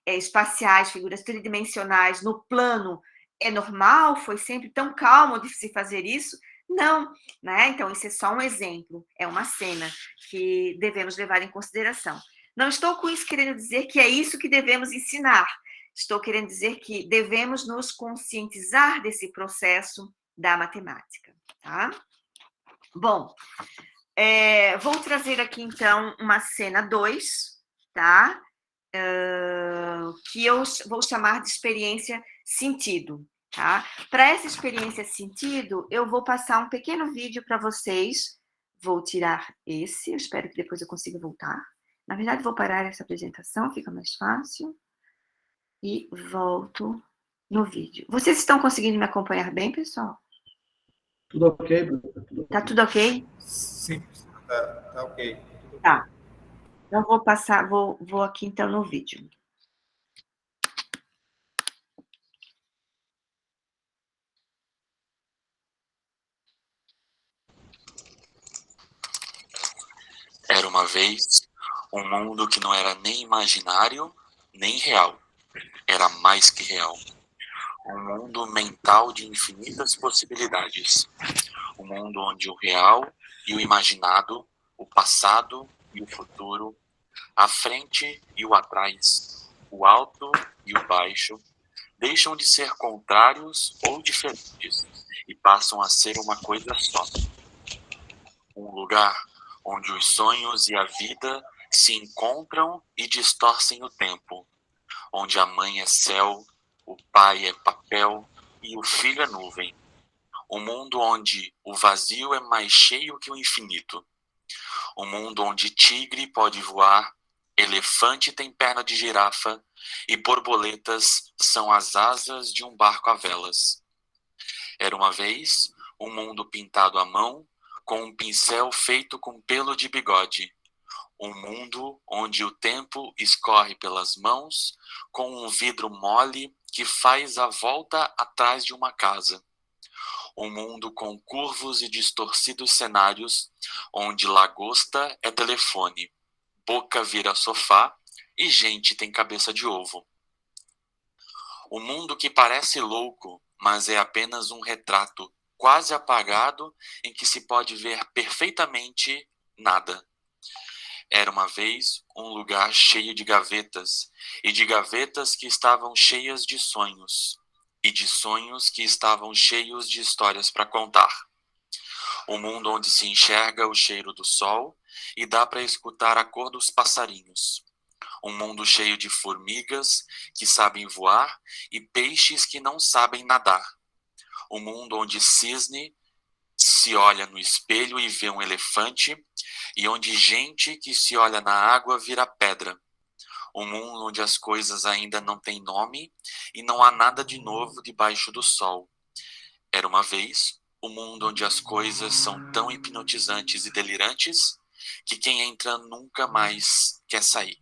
espaciais, figuras tridimensionais no plano é normal? Foi sempre tão calmo de se fazer isso? Não, né? Então, isso é só um exemplo, é uma cena que devemos levar em consideração. Não estou com isso querendo dizer que é isso que devemos ensinar, estou querendo dizer que devemos nos conscientizar desse processo da matemática, tá? Bom, vou trazer aqui, então, uma cena 2, tá? Que eu vou chamar de experiência sentido, tá? Para essa experiência sentido, eu vou passar um pequeno vídeo para vocês. Vou tirar esse, eu espero que depois eu consiga voltar. Na verdade, vou parar essa apresentação, fica mais fácil. E volto no vídeo. Vocês estão conseguindo me acompanhar bem, pessoal? Tudo ok, Bruna? Tá tudo ok? Sim, tá ok. Tá. Então, vou passar, vou aqui, então, no vídeo. Era uma vez um mundo que não era nem imaginário, nem real. Era mais que real. Um mundo mental de infinitas possibilidades. Um mundo onde o real e o imaginado, o passado e o futuro, a frente e o atrás, o alto e o baixo, deixam de ser contrários ou diferentes e passam a ser uma coisa só. Um lugar onde os sonhos e a vida se encontram e distorcem o tempo, onde a mãe é céu, o pai é papel e o filho é nuvem. Um mundo onde o vazio é mais cheio que o infinito. Um mundo onde tigre pode voar, elefante tem perna de girafa e borboletas são as asas de um barco a velas. Era uma vez um mundo pintado à mão, com um pincel feito com pelo de bigode. Um mundo onde o tempo escorre pelas mãos, com um vidro mole que faz a volta atrás de uma casa. Um mundo com curvos e distorcidos cenários, onde lagosta é telefone, boca vira sofá e gente tem cabeça de ovo. Um mundo que parece louco, mas é apenas um retrato quase apagado em que se pode ver perfeitamente nada. Era uma vez um lugar cheio de gavetas, e de gavetas que estavam cheias de sonhos, e de sonhos que estavam cheios de histórias para contar. Um mundo onde se enxerga o cheiro do sol e dá para escutar a cor dos passarinhos. Um mundo cheio de formigas que sabem voar e peixes que não sabem nadar. Um mundo onde cisne se olha no espelho e vê um elefante, e onde gente que se olha na água vira pedra. Um mundo onde as coisas ainda não têm nome e não há nada de novo debaixo do sol. Era uma vez um mundo onde as coisas são tão hipnotizantes e delirantes que quem entra nunca mais quer sair.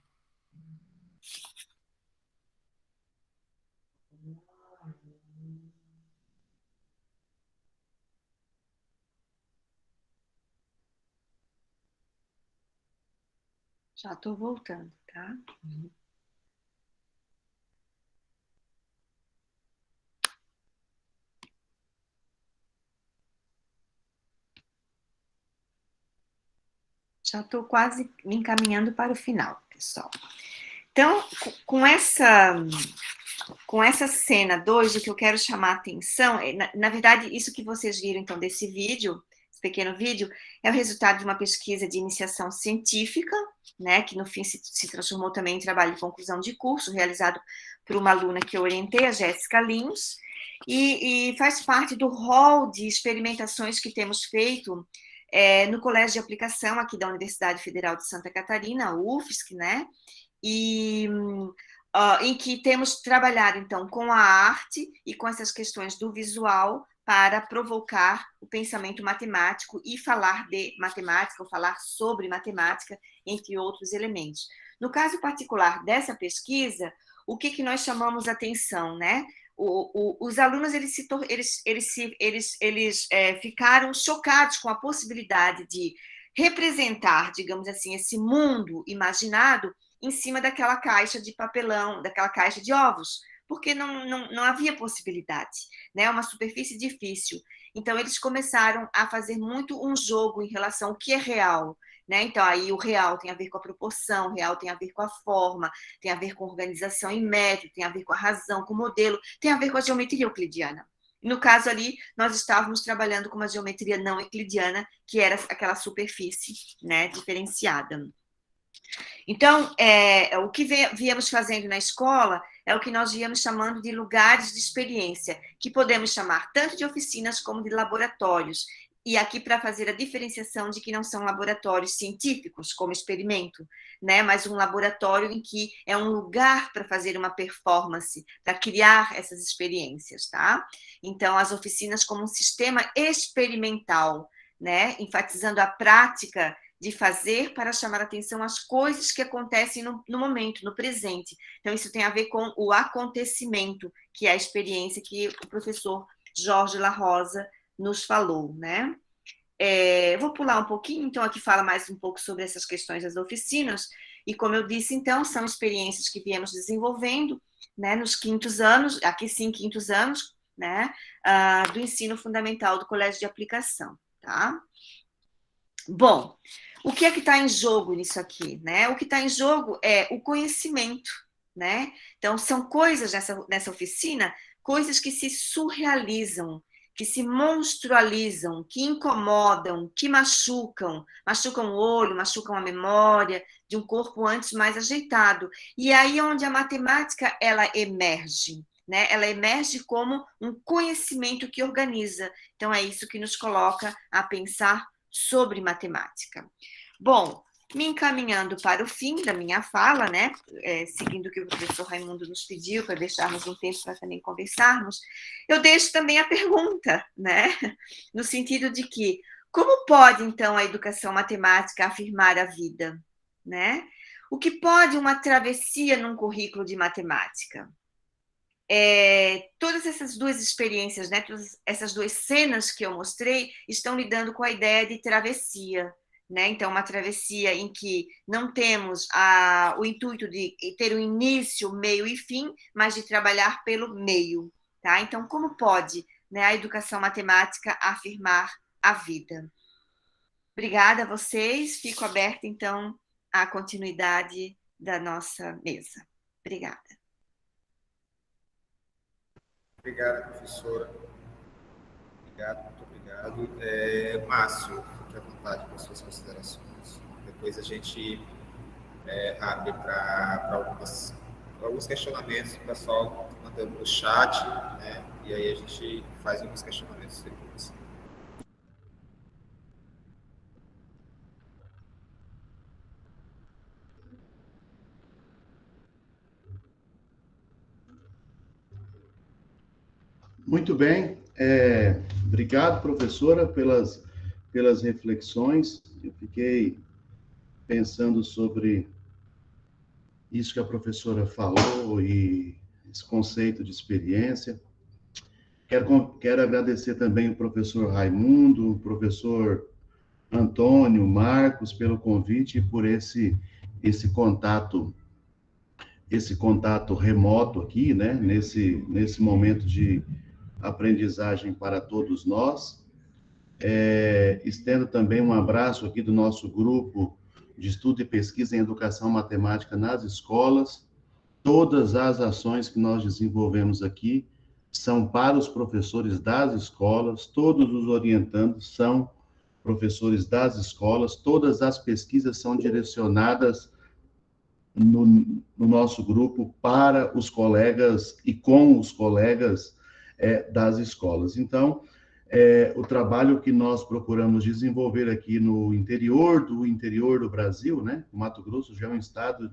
Já estou voltando, tá? Já estou quase me encaminhando para o final, pessoal. Então, com essa cena 2, o que eu quero chamar a atenção, na verdade, isso que vocês viram, então, desse vídeo, esse pequeno vídeo, é o resultado de uma pesquisa de iniciação científica, né, que no fim se transformou também em trabalho de conclusão de curso, realizado por uma aluna que eu orientei, a Jéssica Lins, e faz parte do rol de experimentações que temos feito no Colégio de Aplicação aqui da Universidade Federal de Santa Catarina, a UFSC, né, e em que temos trabalhado, então, com a arte e com essas questões do visual para provocar o pensamento matemático e falar de matemática, ou falar sobre matemática, entre outros elementos. No caso particular dessa pesquisa, o que nós chamamos atenção, né? Os alunos ficaram chocados com a possibilidade de representar, digamos assim, esse mundo imaginado em cima daquela caixa de papelão, daquela caixa de ovos, porque não havia possibilidade, né? Uma superfície difícil. Então, eles começaram a fazer muito um jogo em relação ao que é real, né? Então, aí o real tem a ver com a proporção, o real tem a ver com a forma, tem a ver com organização em método, tem a ver com a razão, com o modelo, tem a ver com a geometria euclidiana. No caso ali, nós estávamos trabalhando com uma geometria não euclidiana, que era aquela superfície, né, diferenciada. Então, o que viemos fazendo na escola é o que nós viemos chamando de lugares de experiência, que podemos chamar tanto de oficinas como de laboratórios. E aqui para fazer a diferenciação de que não são laboratórios científicos, como experimento, né? Mas um laboratório em que é um lugar para fazer uma performance, para criar essas experiências, tá? Então, as oficinas como um sistema experimental, né? Enfatizando a prática de fazer para chamar a atenção às coisas que acontecem no momento, no presente. Então, isso tem a ver com o acontecimento, que é a experiência que o professor Jorge La Rosa nos falou, né? Vou pular um pouquinho, então aqui fala mais um pouco sobre essas questões das oficinas, e como eu disse, então, são experiências que viemos desenvolvendo, né, nos quintos anos, aqui sim, quintos anos, né, do ensino fundamental do Colégio de Aplicação, tá? Bom, o que é que está em jogo nisso aqui, né? O que está em jogo é o conhecimento, né? Então, são coisas nessa oficina, coisas que se surrealizam, que se monstrualizam, que incomodam, que machucam o olho, machucam a memória de um corpo antes mais ajeitado. E aí onde a matemática, ela emerge, né? Ela emerge como um conhecimento que organiza. Então, é isso que nos coloca a pensar sobre matemática. Bom, me encaminhando para o fim da minha fala, né, seguindo o que o professor Raimundo nos pediu, para deixarmos um tempo para também conversarmos, eu deixo também a pergunta, né, no sentido de que, como pode, então, a educação matemática afirmar a vida, né? O que pode uma travessia num currículo de matemática? Todas essas duas experiências, né, todas essas duas cenas que eu mostrei, estão lidando com a ideia de travessia, né? Então, uma travessia em que não temos o intuito de ter um início, meio e fim, mas de trabalhar pelo meio, tá? Então, como pode, né, a educação matemática afirmar a vida? Obrigada a vocês, fico aberta, então, à continuidade da nossa mesa. Obrigada. Obrigado, professora. Obrigado, muito obrigado. Márcio, fique à vontade com as suas considerações. Depois a gente abre para alguns questionamentos, o pessoal mandando no chat, né? E aí a gente faz alguns questionamentos depois. Muito bem. Obrigado, professora, pelas reflexões. Eu fiquei pensando sobre isso que a professora falou e esse conceito de experiência. Quero agradecer também o professor Raimundo, o professor Antônio, Marcos, pelo convite e por esse contato remoto aqui, né? Nesse momento de aprendizagem para todos nós. Estendo também um abraço aqui do nosso grupo de estudo e pesquisa em educação matemática nas escolas. Todas as ações que nós desenvolvemos aqui são para os professores das escolas, todos os orientandos são professores das escolas, todas as pesquisas são direcionadas no nosso grupo para os colegas e com os colegas das escolas. Então, o trabalho que nós procuramos desenvolver aqui no interior do Brasil, né? O Mato Grosso já é um estado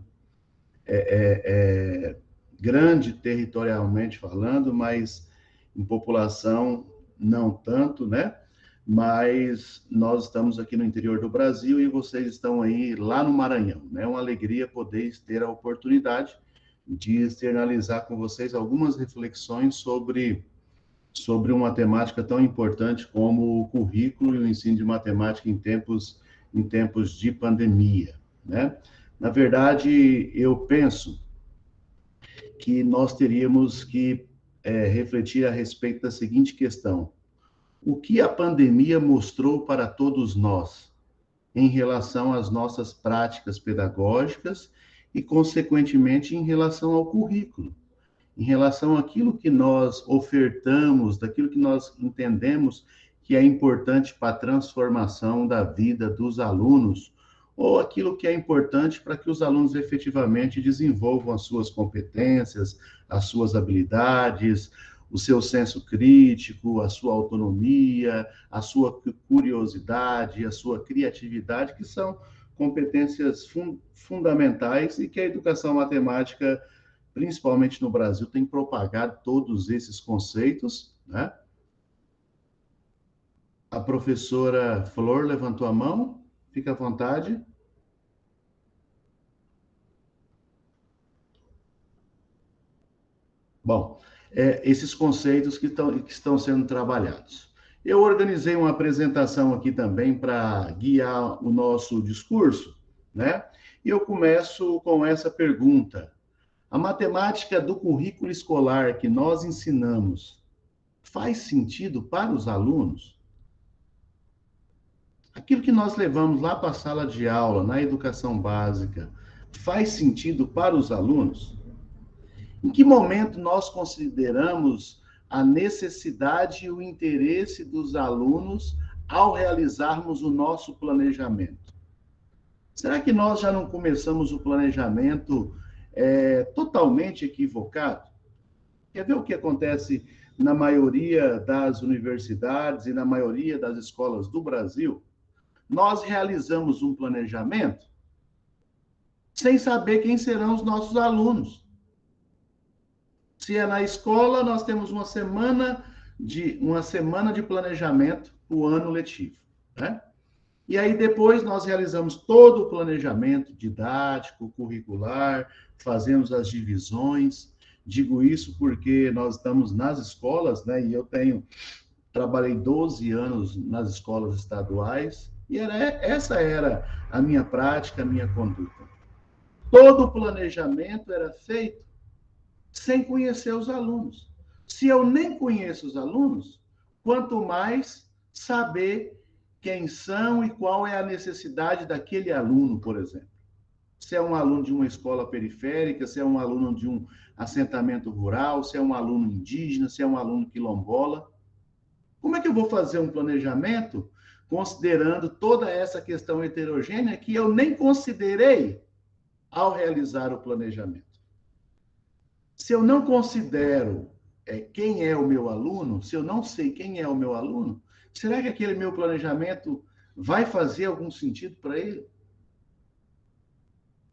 grande territorialmente falando, mas em população não tanto, né? Mas nós estamos aqui no interior do Brasil e vocês estão aí lá no Maranhão, né? É uma alegria poder ter a oportunidade de externalizar com vocês algumas reflexões sobre uma temática tão importante como o currículo e o ensino de matemática em tempos de pandemia, né? Na verdade, eu penso que nós teríamos que refletir a respeito da seguinte questão: o que a pandemia mostrou para todos nós em relação às nossas práticas pedagógicas e, consequentemente, em relação ao currículo, em relação àquilo que nós ofertamos, daquilo que nós entendemos que é importante para a transformação da vida dos alunos, ou aquilo que é importante para que os alunos efetivamente desenvolvam as suas competências, as suas habilidades, o seu senso crítico, a sua autonomia, a sua curiosidade, a sua criatividade, que são competências fundamentais e que a educação matemática, principalmente no Brasil, tem propagado todos esses conceitos, né? A professora Flor levantou a mão, fica à vontade. Bom, esses conceitos que estão sendo trabalhados. Eu organizei uma apresentação aqui também para guiar o nosso discurso, né? E eu começo com essa pergunta: a matemática do currículo escolar que nós ensinamos faz sentido para os alunos? Aquilo que nós levamos lá para a sala de aula, na educação básica, faz sentido para os alunos? Em que momento nós consideramos a necessidade e o interesse dos alunos ao realizarmos o nosso planejamento? Será que nós já não começamos o planejamento totalmente equivocado? Quer ver o que acontece na maioria das universidades e na maioria das escolas do Brasil? Nós realizamos um planejamento sem saber quem serão os nossos alunos. Se é na escola, nós temos uma semana de planejamento para o ano letivo, né? E aí depois nós realizamos todo o planejamento didático, curricular, fazemos as divisões. Digo isso porque nós estamos nas escolas, né? E eu trabalhei 12 anos nas escolas estaduais, e essa era a minha prática, a minha conduta. Todo o planejamento era feito sem conhecer os alunos. Se eu nem conheço os alunos, quanto mais saber quem são e qual é a necessidade daquele aluno, por exemplo. Se é um aluno de uma escola periférica, se é um aluno de um assentamento rural, se é um aluno indígena, se é um aluno quilombola. Como é que eu vou fazer um planejamento considerando toda essa questão heterogênea que eu nem considerei ao realizar o planejamento? Se eu não considero quem é o meu aluno, se eu não sei quem é o meu aluno, será que aquele meu planejamento vai fazer algum sentido para ele?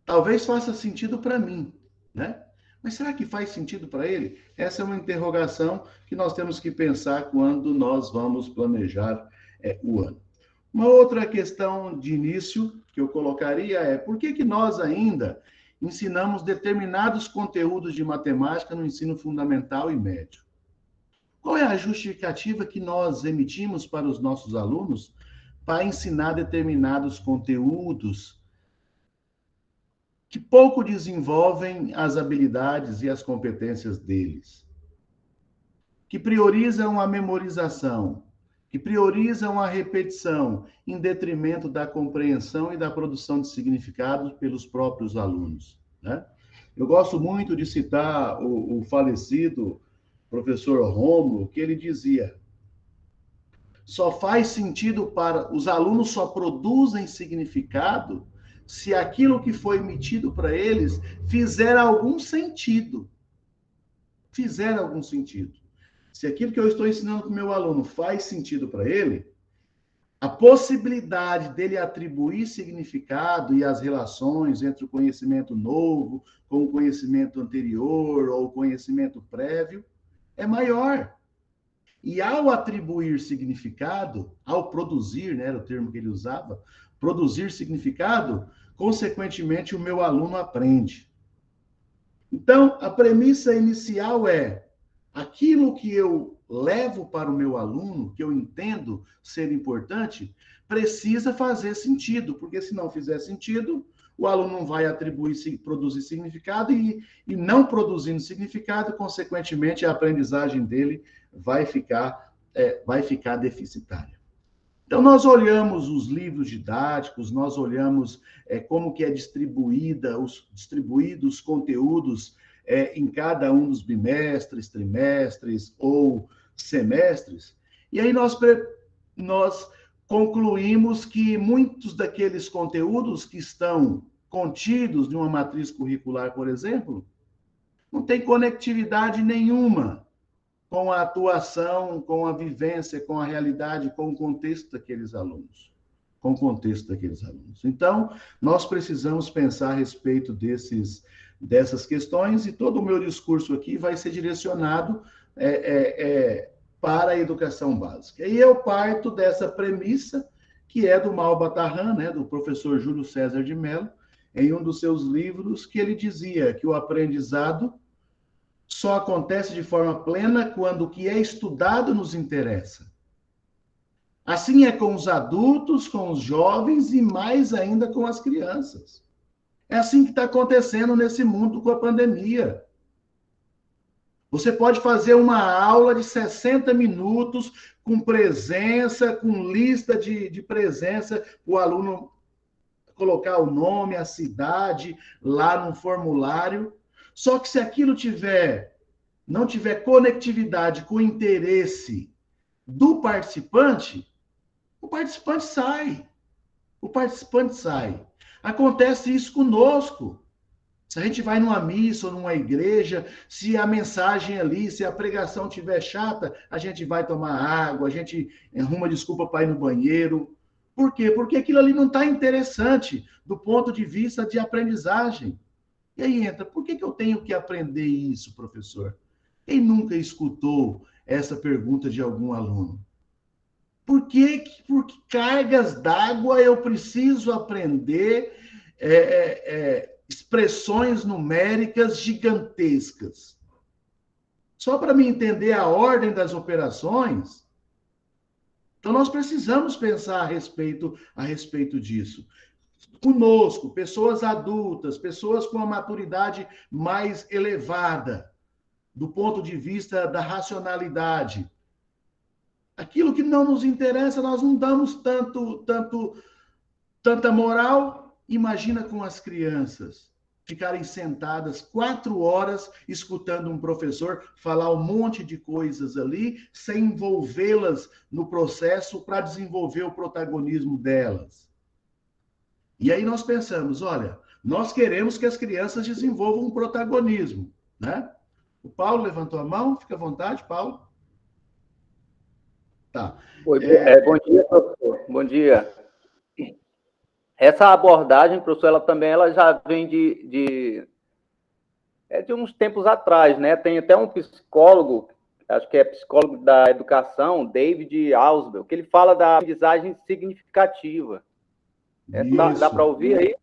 Talvez faça sentido para mim, né? Mas será que faz sentido para ele? Essa é uma interrogação que nós temos que pensar quando nós vamos planejar o ano. Uma outra questão de início que eu colocaria é: por que nós ainda ensinamos determinados conteúdos de matemática no ensino fundamental e médio? Qual é a justificativa que nós emitimos para os nossos alunos para ensinar determinados conteúdos que pouco desenvolvem as habilidades e as competências deles? Que priorizam a memorização, que priorizam a repetição, em detrimento da compreensão e da produção de significados pelos próprios alunos, né? Eu gosto muito de citar o falecido professor Rômulo, que ele dizia: só faz sentido para os alunos, só produzem significado se aquilo que foi emitido para eles fizer algum sentido. Fizer algum sentido. Se aquilo que eu estou ensinando para o meu aluno faz sentido para ele, a possibilidade dele atribuir significado e as relações entre o conhecimento novo com o conhecimento anterior ou o conhecimento prévio é maior. E ao atribuir significado, ao produzir, né, era o termo que ele usava, produzir significado, consequentemente o meu aluno aprende. Então, a premissa inicial é: aquilo que eu levo para o meu aluno, que eu entendo ser importante, precisa fazer sentido, porque se não fizer sentido, o aluno não vai produzir significado e não produzindo significado, consequentemente, a aprendizagem dele vai ficar deficitária. Então, nós olhamos os livros didáticos, nós olhamos como que é distribuídos os conteúdos em cada um dos bimestres, trimestres ou semestres, e aí nós concluímos que muitos daqueles conteúdos que estão contidos em uma matriz curricular, por exemplo, não tem conectividade nenhuma com a atuação, com a vivência, com a realidade, com o contexto daqueles alunos. Então, nós precisamos pensar a respeito dessas questões, e todo o meu discurso aqui vai ser direcionado para a educação básica. E eu parto dessa premissa, que é do Malbatarran, né, do professor Júlio César de Mello, em um dos seus livros, que ele dizia que o aprendizado só acontece de forma plena quando o que é estudado nos interessa. Assim é com os adultos, com os jovens e mais ainda com as crianças. É assim que está acontecendo nesse mundo com a pandemia. Você pode fazer uma aula de 60 minutos com presença, com lista de presença, o aluno colocar o nome, a cidade lá no formulário. Só que se aquilo não tiver conectividade com o interesse do participante, o participante sai. Acontece isso conosco. Se a gente vai numa missa ou numa igreja, se a mensagem ali, se a pregação estiver chata, a gente vai tomar água, a gente arruma desculpa para ir no banheiro. Por quê? Porque aquilo ali não está interessante do ponto de vista de aprendizagem. E aí entra, por que eu tenho que aprender isso, professor? Quem nunca escutou essa pergunta de algum aluno? Por que cargas d'água eu preciso aprender expressões numéricas gigantescas? Só para me entender a ordem das operações? Então, nós precisamos pensar a respeito disso. Conosco, pessoas adultas, pessoas com a maturidade mais elevada, do ponto de vista da racionalidade. Aquilo que não nos interessa, nós não damos tanta moral. Imagina com as crianças ficarem sentadas 4 horas escutando um professor falar um monte de coisas ali, sem envolvê-las no processo para desenvolver o protagonismo delas. E aí nós pensamos, olha, nós queremos que as crianças desenvolvam um protagonismo, né? O Paulo levantou a mão, fica à vontade, Paulo. Tá. Bom dia, professor. Bom dia. Essa abordagem, professor, ela já vem de uns tempos atrás, né? Tem até um psicólogo, acho que é psicólogo da educação, David Ausubel, que ele fala da aprendizagem significativa. Dá para ouvir aí?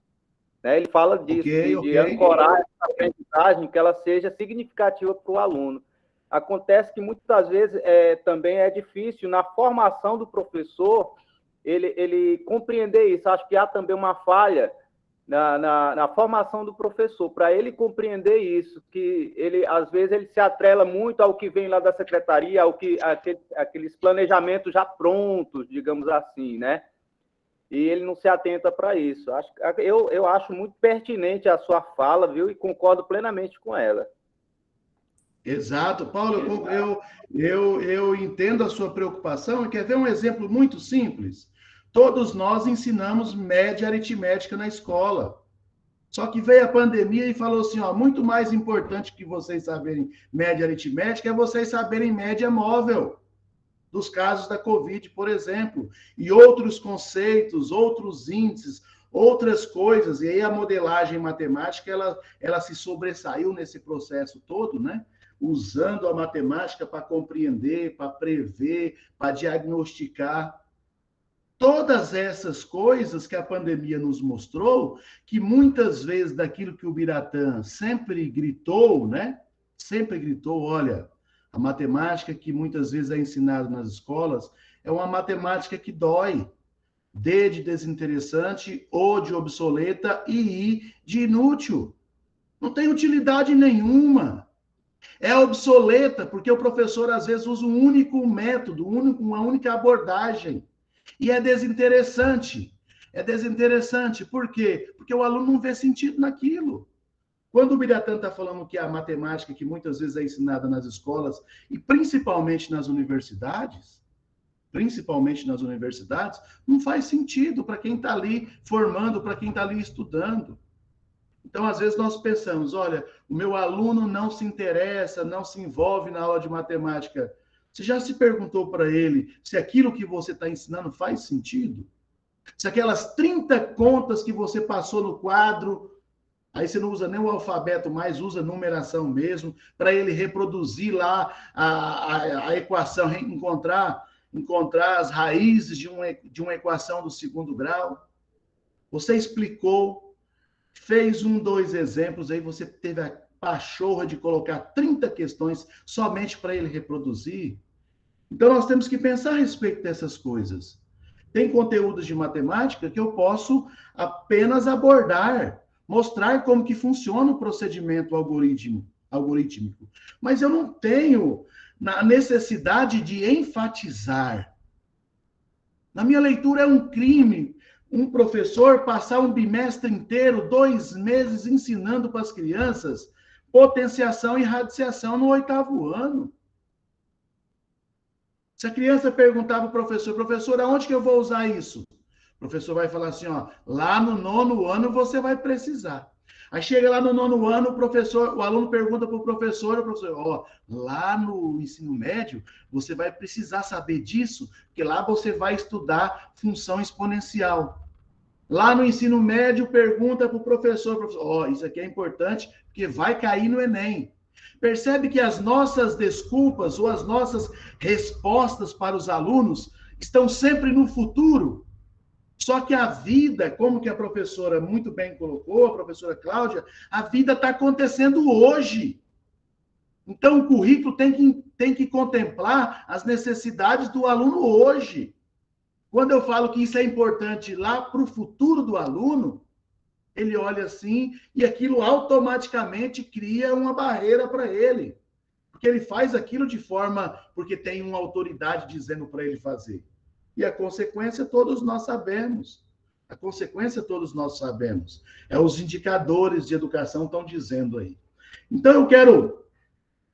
Né? Ele fala disso, de ancorar essa aprendizagem, que ela seja significativa para o aluno. Acontece que muitas vezes também é difícil, na formação do professor, ele compreender isso. Acho que há também uma falha na formação do professor, para ele compreender isso, que às vezes ele se atrela muito ao que vem lá da secretaria, aqueles planejamentos já prontos, digamos assim, né? E ele não se atenta para isso. Eu acho muito pertinente a sua fala, viu? E concordo plenamente com ela. Exato. Paulo, eu entendo a sua preocupação, e quer ver um exemplo muito simples? Todos nós ensinamos média aritmética na escola. Só que veio a pandemia e falou assim, ó, muito mais importante que vocês saberem média aritmética é vocês saberem média móvel, dos casos da Covid, por exemplo, e outros conceitos, outros índices, outras coisas. E aí a modelagem matemática, ela se sobressaiu nesse processo todo, né? Usando a matemática para compreender, para prever, para diagnosticar. Todas essas coisas que a pandemia nos mostrou, que muitas vezes daquilo que o Biratã sempre gritou, né? Sempre gritou, olha, a matemática que muitas vezes é ensinada nas escolas é uma matemática que dói. D de desinteressante, O de obsoleta e I de inútil. Não tem utilidade nenhuma. É obsoleta porque o professor, às vezes, usa um único método, uma única abordagem. E é desinteressante. É desinteressante. Por quê? Porque o aluno não vê sentido naquilo. Quando o Biratã está falando que a matemática, que muitas vezes é ensinada nas escolas, e principalmente nas universidades, não faz sentido para quem está ali formando, para quem está ali estudando. Então, às vezes, nós pensamos, olha, o meu aluno não se interessa, não se envolve na aula de matemática. Você já se perguntou para ele se aquilo que você está ensinando faz sentido? Se aquelas 30 contas que você passou no quadro, aí você não usa nem o alfabeto mais, usa numeração mesmo, para ele reproduzir lá a equação, encontrar as raízes de uma equação do segundo grau. Você explicou, fez 2 exemplos, aí você teve a pachorra de colocar 30 questões somente para ele reproduzir. Então, nós temos que pensar a respeito dessas coisas. Tem conteúdos de matemática que eu posso apenas abordar, mostrar como que funciona o procedimento algorítmico. Mas eu não tenho a necessidade de enfatizar. Na minha leitura, é um crime um professor passar um bimestre inteiro, 2 meses, ensinando para as crianças potenciação e radiciação no 8º ano. Se a criança perguntar para o professor, aonde que eu vou usar isso? O professor vai falar assim, ó, lá no 9º ano você vai precisar. Aí chega lá no 9º ano, o aluno pergunta para o professor, ó, lá no ensino médio, você vai precisar saber disso, porque lá você vai estudar função exponencial. Lá no ensino médio, pergunta para o professor, ó, isso aqui é importante, porque vai cair no Enem. Percebe que as nossas desculpas ou as nossas respostas para os alunos estão sempre no futuro. Só que a vida, como que a professora muito bem colocou, a professora Cláudia, a vida está acontecendo hoje. Então, o currículo tem que contemplar as necessidades do aluno hoje. Quando eu falo que isso é importante lá para o futuro do aluno, ele olha assim e aquilo automaticamente cria uma barreira para ele. Porque ele faz aquilo de forma... porque tem uma autoridade dizendo para ele fazer. E a consequência todos nós sabemos. A consequência todos nós sabemos. Os indicadores de educação estão dizendo aí. Então, eu quero,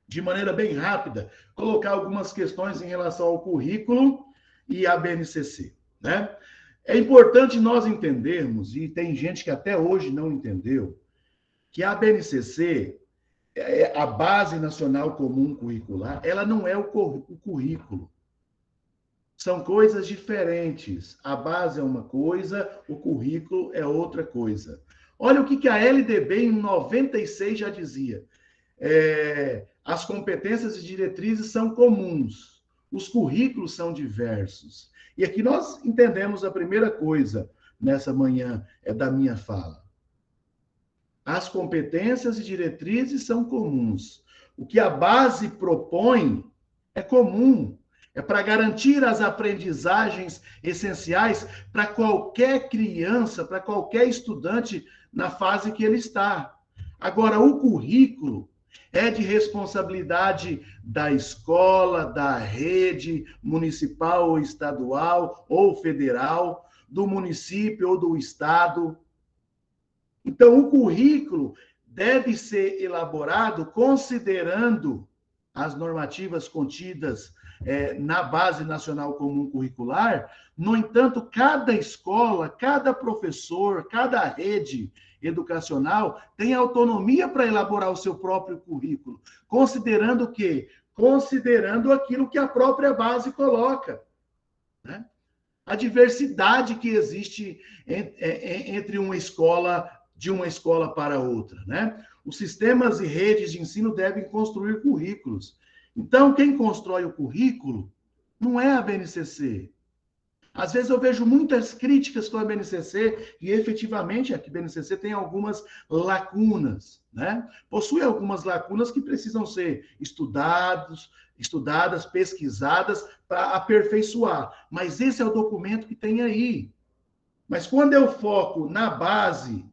de maneira bem rápida, colocar algumas questões em relação ao currículo e à BNCC, né? É importante nós entendermos, e tem gente que até hoje não entendeu, que a BNCC, a Base Nacional Comum Curricular, ela não é o currículo. São coisas diferentes. A base é uma coisa, o currículo é outra coisa. Olha o que a LDB em 96 já dizia. As competências e diretrizes são comuns. Os currículos são diversos. E aqui nós entendemos a primeira coisa nessa manhã, da minha fala. As competências e diretrizes são comuns. O que a base propõe é comum. É para garantir as aprendizagens essenciais para qualquer criança, para qualquer estudante na fase que ele está. Agora, o currículo é de responsabilidade da escola, da rede municipal ou estadual ou federal, do município ou do estado. Então, o currículo deve ser elaborado considerando as normativas contidas na Base Nacional Comum Curricular. No entanto, cada escola, cada professor, cada rede educacional tem autonomia para elaborar o seu próprio currículo, considerando o quê? Considerando aquilo que a própria base coloca, né? A diversidade que existe entre uma escola, de uma escola para outra, né? Os sistemas e redes de ensino devem construir currículos. Então, quem constrói o currículo não é a BNCC. Às vezes eu vejo muitas críticas com a BNCC e, efetivamente, a BNCC tem algumas lacunas, né? Possui algumas lacunas que precisam ser estudadas, pesquisadas para aperfeiçoar. Mas esse é o documento que tem aí. Mas quando eu foco na base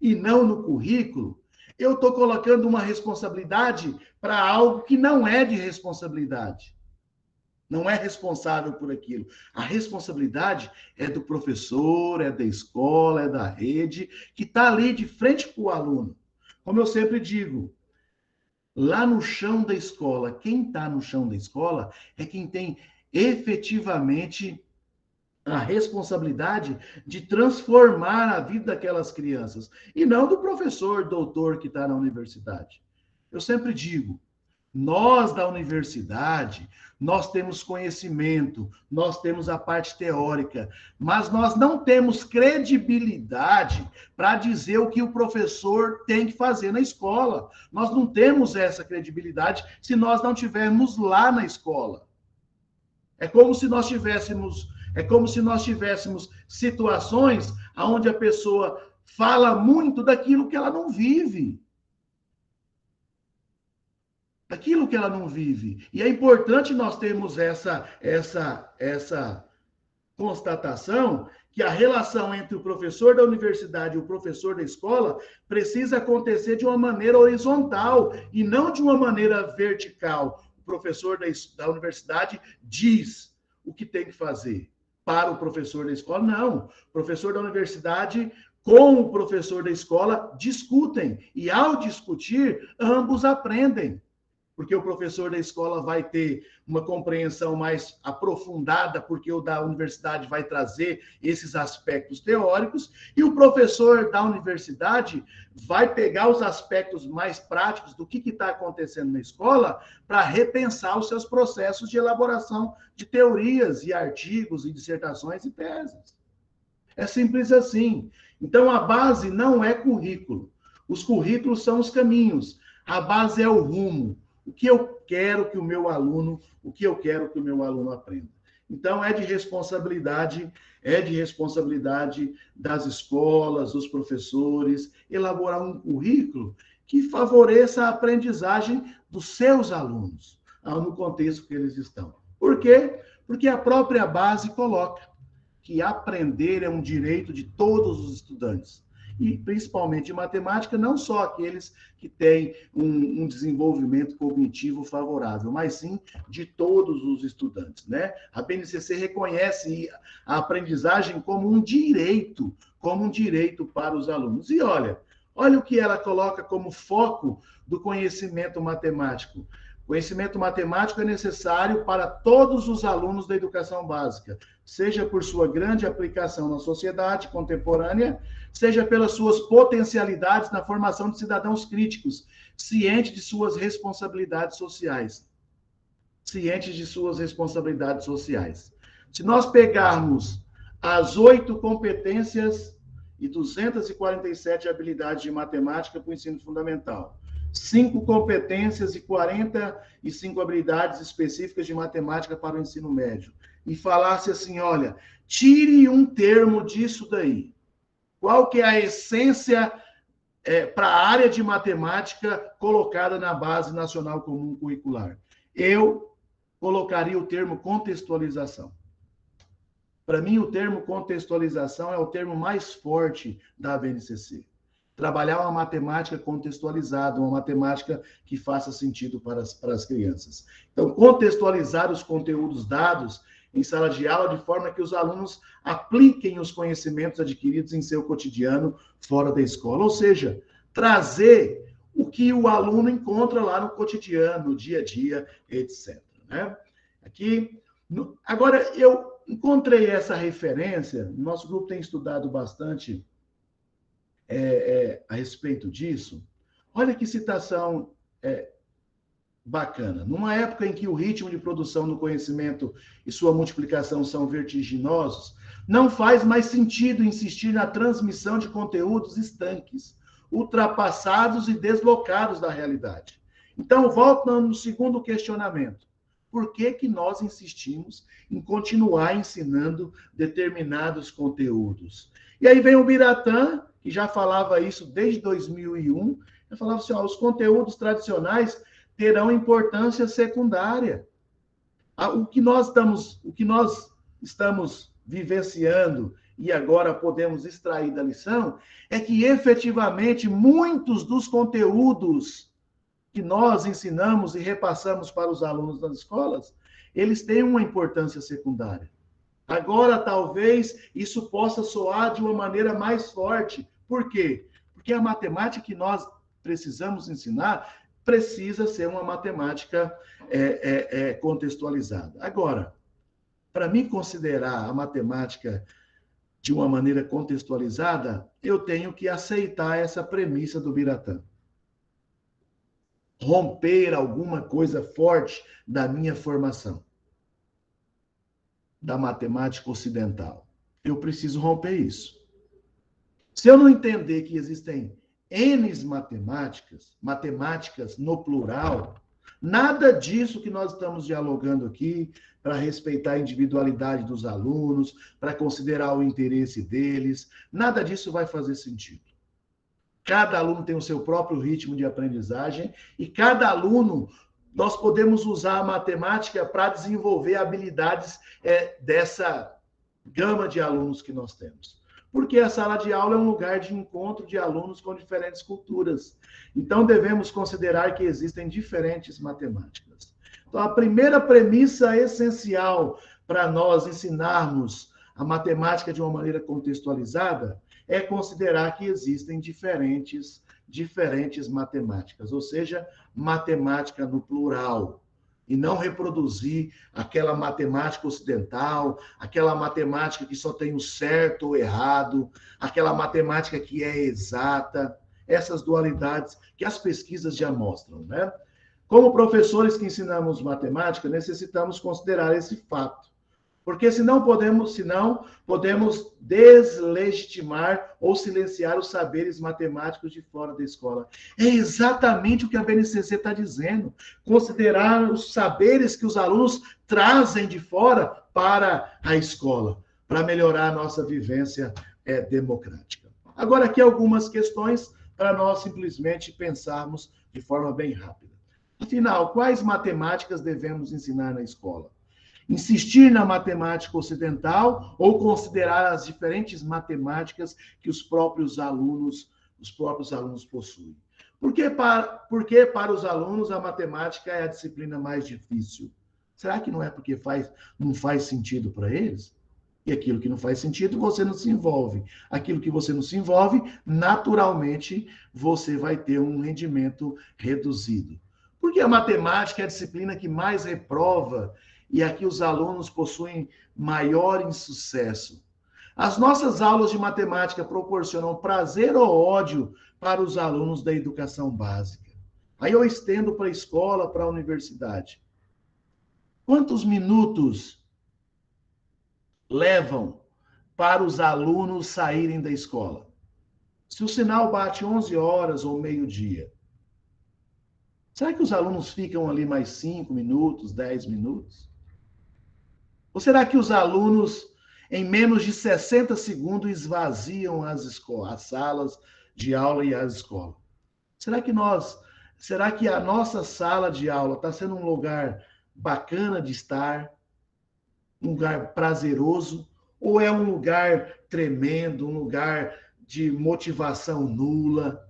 e não no currículo, eu estou colocando uma responsabilidade para algo que não é de responsabilidade. Não é responsável por aquilo. A responsabilidade é do professor, é da escola, é da rede, que está ali de frente para o aluno. Como eu sempre digo, lá no chão da escola, quem está no chão da escola é quem tem efetivamente a responsabilidade de transformar a vida daquelas crianças, e não do professor, doutor que está na universidade. Eu sempre digo, nós da universidade, nós temos conhecimento, nós temos a parte teórica, mas nós não temos credibilidade para dizer o que o professor tem que fazer na escola. Nós não temos essa credibilidade se nós não estivermos lá na escola. É como se nós tivéssemos situações onde a pessoa fala muito daquilo que ela não vive. Daquilo que ela não vive. E é importante nós termos essa constatação que a relação entre o professor da universidade e o professor da escola precisa acontecer de uma maneira horizontal e não de uma maneira vertical. O professor da universidade diz o que tem que fazer. Para o professor da escola, não. O professor da universidade com o professor da escola discutem. E, ao discutir, ambos aprendem. Porque o professor da escola vai ter uma compreensão mais aprofundada, porque o da universidade vai trazer esses aspectos teóricos, e o professor da universidade vai pegar os aspectos mais práticos do que está acontecendo na escola para repensar os seus processos de elaboração de teorias e artigos e dissertações e teses. É simples assim. Então, a base não é currículo. Os currículos são os caminhos. A base é o rumo. O que eu quero que o meu aluno aprenda. Então, é de responsabilidade das escolas, dos professores, elaborar um currículo que favoreça a aprendizagem dos seus alunos, no contexto que eles estão. Por quê? Porque a própria base coloca que aprender é um direito de todos os estudantes. E, principalmente em matemática, não só aqueles que têm um desenvolvimento cognitivo favorável, mas sim de todos os estudantes, né? A BNCC reconhece a aprendizagem como um direito para os alunos. E olha o que ela coloca como foco do conhecimento matemático. Conhecimento matemático é necessário para todos os alunos da educação básica, seja por sua grande aplicação na sociedade contemporânea, seja pelas suas potencialidades na formação de cidadãos críticos, cientes de suas responsabilidades sociais. Se nós pegarmos as 8 competências e 247 habilidades de matemática para o ensino fundamental, 5 competências e 45 habilidades específicas de matemática para o ensino médio, e falasse assim, olha, tire um termo disso daí. Qual que é a essência para a área de matemática colocada na Base Nacional Comum Curricular? Eu colocaria o termo contextualização. Para mim, o termo contextualização é o termo mais forte da BNCC. Trabalhar uma matemática contextualizada, uma matemática que faça sentido para as crianças. Então, contextualizar os conteúdos dados em sala de aula de forma que os alunos apliquem os conhecimentos adquiridos em seu cotidiano fora da escola. Ou seja, trazer o que o aluno encontra lá no cotidiano, no dia a dia, etc. Né? Agora, eu encontrei essa referência, nosso grupo tem estudado bastante a respeito disso. Olha que citação bacana. Numa época em que o ritmo de produção do conhecimento e sua multiplicação são vertiginosos, não faz mais sentido insistir na transmissão de conteúdos estanques, ultrapassados e deslocados da realidade. Então, volto no segundo questionamento. Por que nós insistimos em continuar ensinando determinados conteúdos? E aí vem o Biratã, que já falava isso desde 2001, ele falava assim, os conteúdos tradicionais terão importância secundária. O que nós estamos vivenciando e agora podemos extrair da lição, é que efetivamente muitos dos conteúdos que nós ensinamos e repassamos para os alunos das escolas, eles têm uma importância secundária. Agora, talvez, isso possa soar de uma maneira mais forte. Por quê? Porque a matemática que nós precisamos ensinar precisa ser uma matemática contextualizada. Agora, para mim considerar a matemática de uma maneira contextualizada, eu tenho que aceitar essa premissa do Biratã. Romper alguma coisa forte da minha formação, da matemática ocidental. Eu preciso romper isso. Se eu não entender que existem N matemáticas no plural, nada disso que nós estamos dialogando aqui, para respeitar a individualidade dos alunos, para considerar o interesse deles, nada disso vai fazer sentido. Cada aluno tem o seu próprio ritmo de aprendizagem e cada aluno, nós podemos usar a matemática para desenvolver habilidades dessa gama de alunos que nós temos. Porque a sala de aula é um lugar de encontro de alunos com diferentes culturas. Então, devemos considerar que existem diferentes matemáticas. Então, a primeira premissa essencial para nós ensinarmos a matemática de uma maneira contextualizada é considerar que existem diferentes matemáticas, ou seja, matemática no plural, e não reproduzir aquela matemática ocidental, aquela matemática que só tem o certo ou errado, aquela matemática que é exata, essas dualidades que as pesquisas já mostram, né? Como professores que ensinamos matemática, necessitamos considerar esse fato. Porque senão podemos deslegitimar ou silenciar os saberes matemáticos de fora da escola. É exatamente o que a BNCC está dizendo. Considerar os saberes que os alunos trazem de fora para a escola, para melhorar a nossa vivência democrática. Agora, aqui algumas questões para nós simplesmente pensarmos de forma bem rápida. Afinal, quais matemáticas devemos ensinar na escola? Insistir na matemática ocidental ou considerar as diferentes matemáticas que os próprios alunos possuem? Porque para os alunos a matemática é a disciplina mais difícil? Será que não é porque não faz sentido para eles? E aquilo que não faz sentido, você não se envolve. Aquilo que você não se envolve, naturalmente, você vai ter um rendimento reduzido. Porque a matemática é a disciplina que mais reprova e aqui os alunos possuem maior insucesso. As nossas aulas de matemática proporcionam prazer ou ódio para os alunos da educação básica. Aí eu estendo para a escola, para a universidade. Quantos minutos levam para os alunos saírem da escola? Se o sinal bate 11 horas ou meio-dia, será que os alunos ficam ali mais 5 minutos, 10 minutos? Ou será que os alunos, em menos de 60 segundos, esvaziam as salas de aula e as escolas? Será que a nossa sala de aula está sendo um lugar bacana de estar, um lugar prazeroso, ou é um lugar tremendo, um lugar de motivação nula?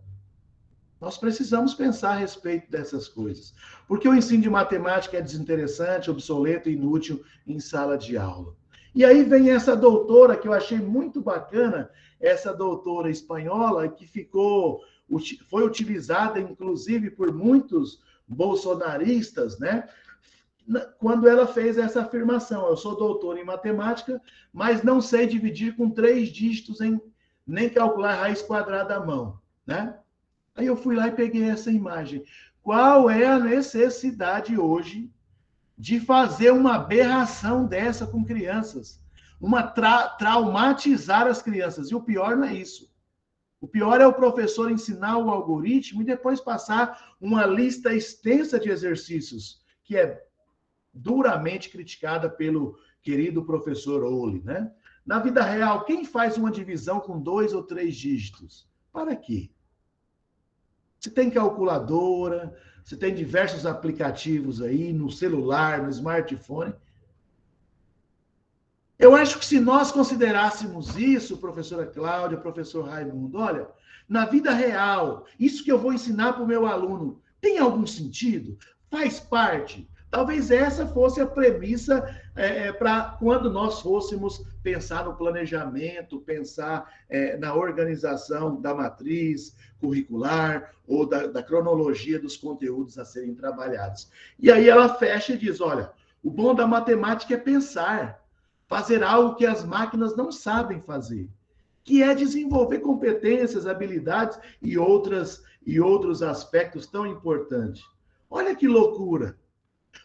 Nós precisamos pensar a respeito dessas coisas. Porque o ensino de matemática é desinteressante, obsoleto e inútil em sala de aula. E aí vem essa doutora, que eu achei muito bacana, essa doutora espanhola, que foi utilizada, inclusive, por muitos bolsonaristas, né? Quando ela fez essa afirmação: eu sou doutora em matemática, mas não sei dividir com 3 dígitos, nem calcular raiz quadrada à mão, né? Aí eu fui lá e peguei essa imagem. Qual é a necessidade hoje de fazer uma aberração dessa com crianças? Traumatizar as crianças. E o pior não é isso. O pior é o professor ensinar o algoritmo e depois passar uma lista extensa de exercícios, que é duramente criticada pelo querido professor Oli, né? Na vida real, quem faz uma divisão com 2 ou 3 dígitos? Para quê? Você tem calculadora, você tem diversos aplicativos aí no celular, no smartphone. Eu acho que se nós considerássemos isso, professora Cláudia, professor Raimundo, olha, na vida real, isso que eu vou ensinar para o meu aluno, tem algum sentido? Faz parte? Talvez essa fosse a premissa para quando nós fôssemos pensar no planejamento, pensar na organização da matriz curricular ou da cronologia dos conteúdos a serem trabalhados. E aí ela fecha e diz, olha, o bom da matemática é pensar, fazer algo que as máquinas não sabem fazer, que é desenvolver competências, habilidades e outros aspectos tão importantes. Olha que loucura!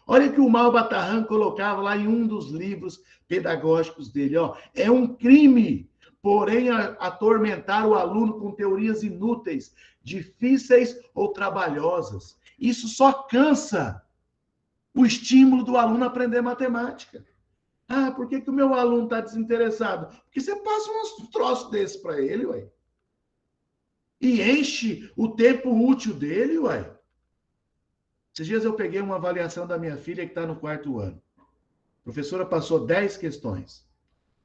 Olha que o Malbatarran colocava lá em um dos livros pedagógicos dele, ó, é um crime, porém, atormentar o aluno com teorias inúteis, difíceis ou trabalhosas. Isso só cansa o estímulo do aluno a aprender matemática. Ah, por que o meu aluno está desinteressado? Porque você passa uns troços desses para ele, ué. E enche o tempo útil dele, ué. Esses dias eu peguei uma avaliação da minha filha que está no 4º ano. A professora passou 10 questões.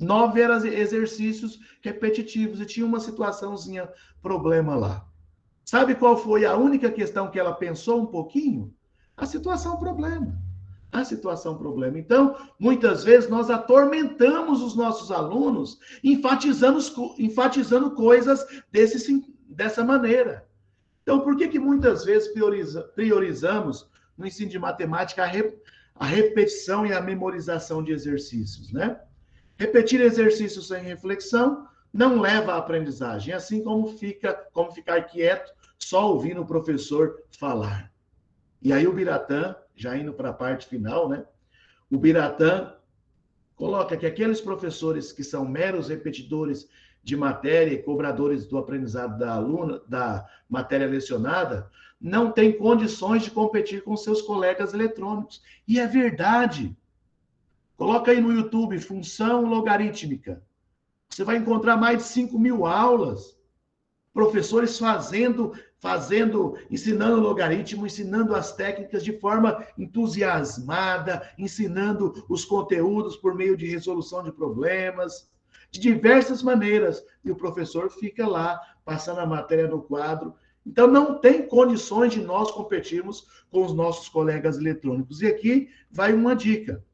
9 eram exercícios repetitivos e tinha uma situaçãozinha, problema lá. Sabe qual foi a única questão que ela pensou um pouquinho? A situação problema. A situação problema. Então, muitas vezes nós atormentamos os nossos alunos enfatizando coisas dessa maneira. Então, por que muitas vezes priorizamos no ensino de matemática a repetição e a memorização de exercícios, né? Repetir exercícios sem reflexão não leva à aprendizagem, assim como ficar quieto só ouvindo o professor falar. E aí o Biratã, já indo para a parte final, né? O Biratã coloca que aqueles professores que são meros repetidores de matéria e cobradores do aprendizado da matéria lecionada, não têm condições de competir com seus colegas eletrônicos. E é verdade. Coloca aí no YouTube, função logarítmica. Você vai encontrar mais de 5.000 aulas. Professores ensinando logaritmo, ensinando as técnicas de forma entusiasmada, ensinando os conteúdos por meio de resolução de problemas, de diversas maneiras. E o professor fica lá, passando a matéria no quadro. Então, não tem condições de nós competirmos com os nossos colegas eletrônicos. E aqui vai uma dica.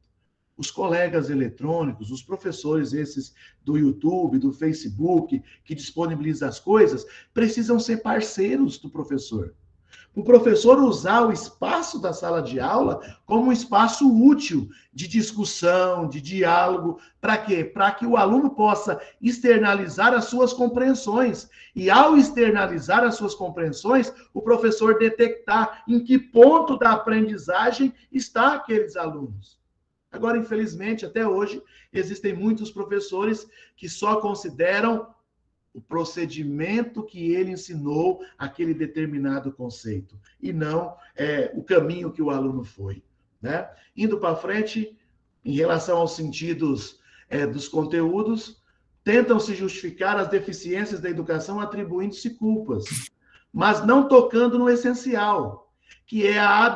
Os colegas eletrônicos, os professores esses do YouTube, do Facebook, que disponibilizam as coisas, precisam ser parceiros do professor. O professor usar o espaço da sala de aula como um espaço útil de discussão, de diálogo. Para quê? Para que o aluno possa externalizar as suas compreensões. E ao externalizar as suas compreensões, o professor detectar em que ponto da aprendizagem está aqueles alunos. Agora, infelizmente, até hoje, existem muitos professores que só consideram o procedimento que ele ensinou aquele determinado conceito, e não o caminho que o aluno foi, né? Indo para frente, em relação aos sentidos dos conteúdos, tentam se justificar as deficiências da educação atribuindo-se culpas, mas não tocando no essencial, que é a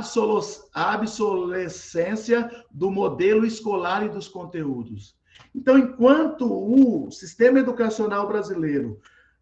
obsolescência do modelo escolar e dos conteúdos. Então, enquanto o sistema educacional brasileiro,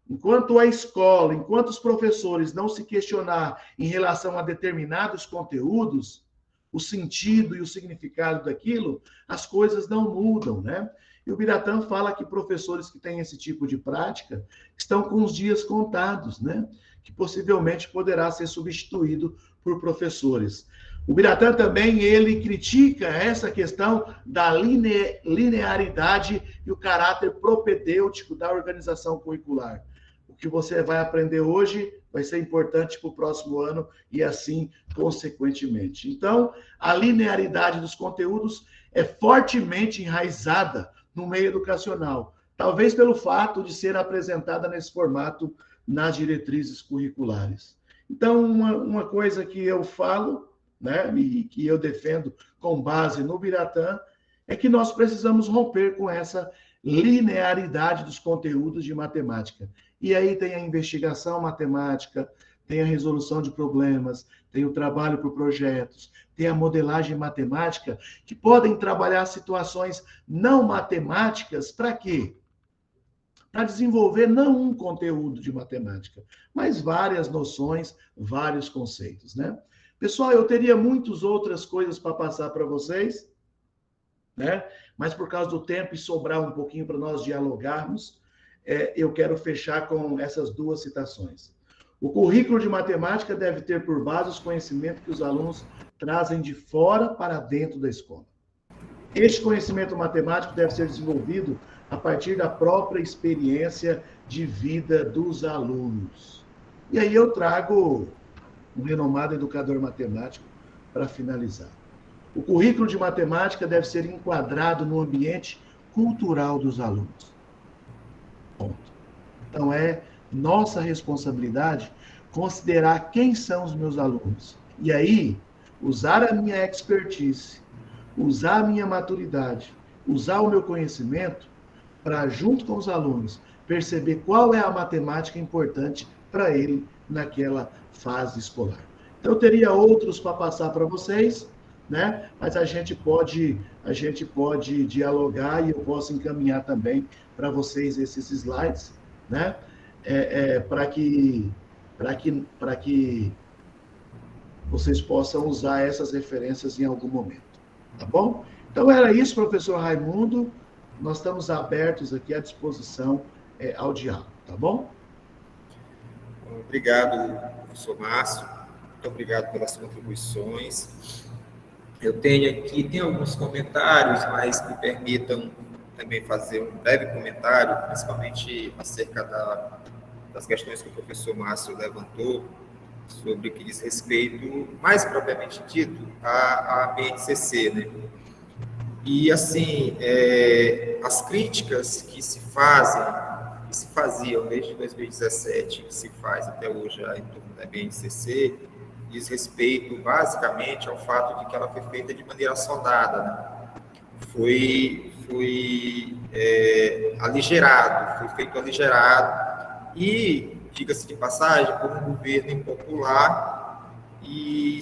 enquanto a escola, enquanto os professores não se questionar em relação a determinados conteúdos, o sentido e o significado daquilo, as coisas não mudam, né? E o Biratã fala que professores que têm esse tipo de prática estão com os dias contados, né? Que possivelmente poderá ser substituído por professores. O Biratã também, ele critica essa questão da linearidade e o caráter propedêutico da organização curricular. O que você vai aprender hoje vai ser importante para o próximo ano e assim consequentemente. Então, a linearidade dos conteúdos é fortemente enraizada no meio educacional, talvez pelo fato de ser apresentada nesse formato nas diretrizes curriculares. Então, uma coisa que eu falo, né, e que eu defendo com base no Biratã, é que nós precisamos romper com essa linearidade dos conteúdos de matemática. E aí tem a investigação matemática, tem a resolução de problemas, tem o trabalho por projetos, tem a modelagem matemática, que podem trabalhar situações não matemáticas para quê? Para desenvolver não um conteúdo de matemática, mas várias noções, vários conceitos, né? Pessoal, eu teria muitas outras coisas para passar para vocês, né? Mas por causa do tempo e sobrar um pouquinho para nós dialogarmos, eu quero fechar com essas duas citações. O currículo de matemática deve ter por base os conhecimentos que os alunos trazem de fora para dentro da escola. Este conhecimento matemático deve ser desenvolvido a partir da própria experiência de vida dos alunos. E aí eu trago um renomado educador matemático para finalizar. O currículo de matemática deve ser enquadrado no ambiente cultural dos alunos. Ponto. Então, é nossa responsabilidade considerar quem são os meus alunos. E aí, usar a minha expertise, usar a minha maturidade, usar o meu conhecimento para, junto com os alunos, perceber qual é a matemática importante para ele naquela fase escolar. Então, eu teria outros para passar para vocês, né? Mas a gente pode dialogar e eu posso encaminhar também para vocês esses slides, né? Para que vocês possam usar essas referências em algum momento, tá bom? Então era isso, professor Raimundo. Nós estamos abertos aqui à disposição ao diálogo, tá bom? Obrigado, professor Márcio. Muito obrigado pelas contribuições. Eu tenho alguns comentários, mas me permitam também fazer um breve comentário, principalmente acerca das questões que o professor Márcio levantou, sobre o que diz respeito, mais propriamente dito, à BNCC, né? E, assim, as críticas que se faziam desde 2017, que se faz até hoje em torno da BNCC, diz respeito, basicamente, ao fato de que ela foi feita de maneira sondada, né? Foi feito aligerado, e, diga-se de passagem, por um governo impopular e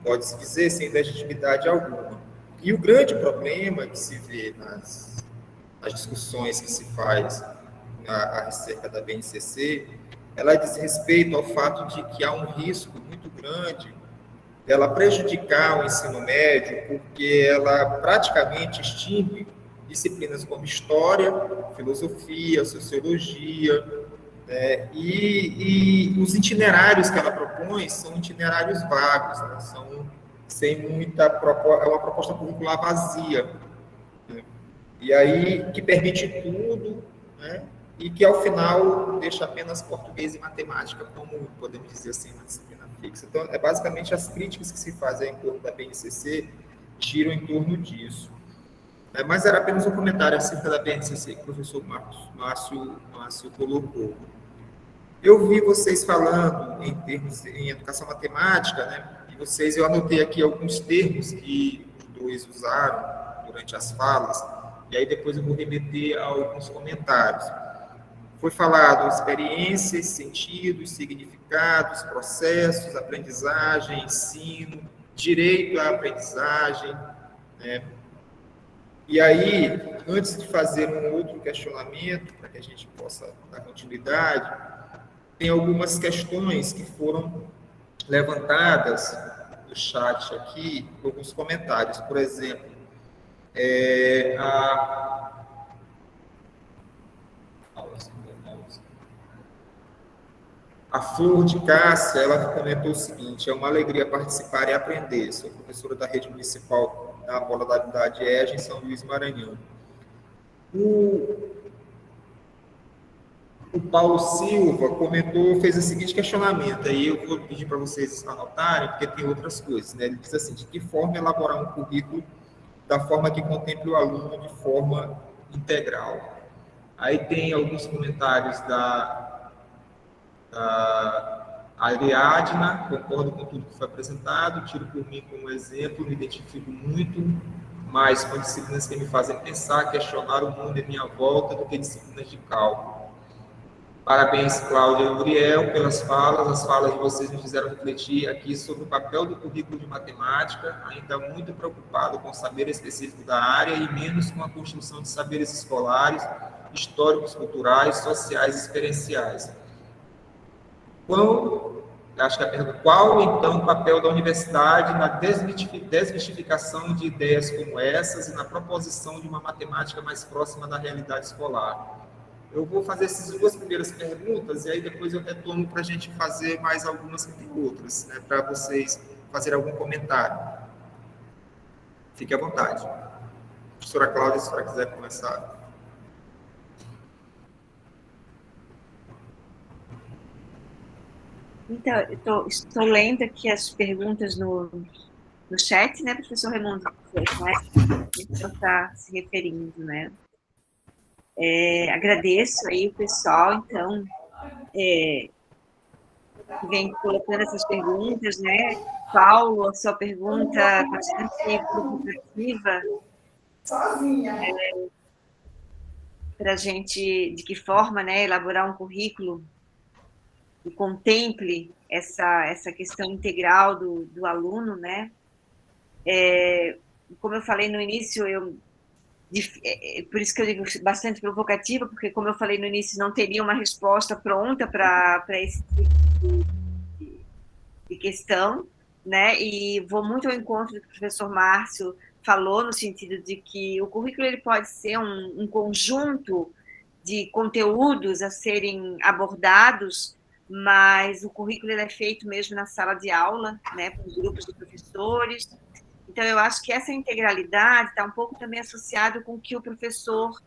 pode-se dizer, sem legitimidade alguma. E o grande problema que se vê nas discussões que se faz acerca da BNCC, ela diz respeito ao fato de que há um risco muito grande dela prejudicar o ensino médio, porque ela praticamente extingue disciplinas como história, filosofia, sociologia, né? E os itinerários que ela propõe são itinerários vagos, né? São sem muita proposta, é uma proposta curricular vazia, né? E aí que permite tudo, né? E que ao final deixa apenas português e matemática como, podemos dizer assim, uma disciplina fixa. Então, basicamente as críticas que se fazem em torno da BNCC giram em torno disso. Mas era apenas um comentário acerca da BNCC que o professor Márcio colocou. Eu vi vocês falando em educação matemática, né? E eu anotei aqui alguns termos que os dois usaram durante as falas, e aí depois eu vou remeter a alguns comentários. Foi falado experiências, sentidos, significados, processos, aprendizagem, ensino, direito à aprendizagem, né? E aí, antes de fazer um outro questionamento, para que a gente possa dar continuidade, tem algumas questões que foram levantadas no chat aqui, alguns comentários. Por exemplo, a Flor de Cássia, ela comentou o seguinte: é uma alegria participar e aprender. Sou professora da rede municipal da modalidade EJA em São Luís, Maranhão. O Paulo Silva fez o seguinte questionamento, aí eu vou pedir para vocês anotarem, porque tem outras coisas, né? Ele diz assim: de que forma elaborar um currículo da forma que contemple o aluno de forma integral? Aí tem alguns comentários da Ariadna, concordo com tudo que foi apresentado, tiro por mim como exemplo, me identifico muito mais com disciplinas que me fazem pensar, questionar o mundo em minha volta do que disciplinas de cálculo. Parabéns, Cláudia e Uriel, pelas falas. As falas de vocês me fizeram refletir aqui sobre o papel do currículo de matemática, ainda muito preocupado com o saber específico da área e menos com a construção de saberes escolares, históricos, culturais, sociais e experienciais. Acho que a pergunta, qual, então, o papel da universidade na desmistificação de ideias como essas e na proposição de uma matemática mais próxima da realidade escolar? Eu vou fazer essas duas primeiras perguntas e aí depois eu retorno para a gente fazer mais algumas que tem outras, né, para vocês fazerem algum comentário. Fique à vontade. Professora Cláudia, se a senhora quiser começar. Então, estou lendo aqui as perguntas no chat, né, professor Raimundo? Né? Então, está se referindo, né? Agradeço aí o pessoal, então, que vem colocando essas perguntas, né? Paulo, a sua pergunta bastante provocativa. Para a gente, de que forma, né, elaborar um currículo que contemple essa questão integral do aluno, né? Como eu falei no início, por isso que eu digo bastante provocativa, porque, como eu falei no início, não teria uma resposta pronta para esse tipo de questão, né? E vou muito ao encontro do que o professor Márcio falou, no sentido de que o currículo ele pode ser um conjunto de conteúdos a serem abordados, mas o currículo ele é feito mesmo na sala de aula, né, com grupos de professores. Então, eu acho que essa integralidade está um pouco também associado com o que o professor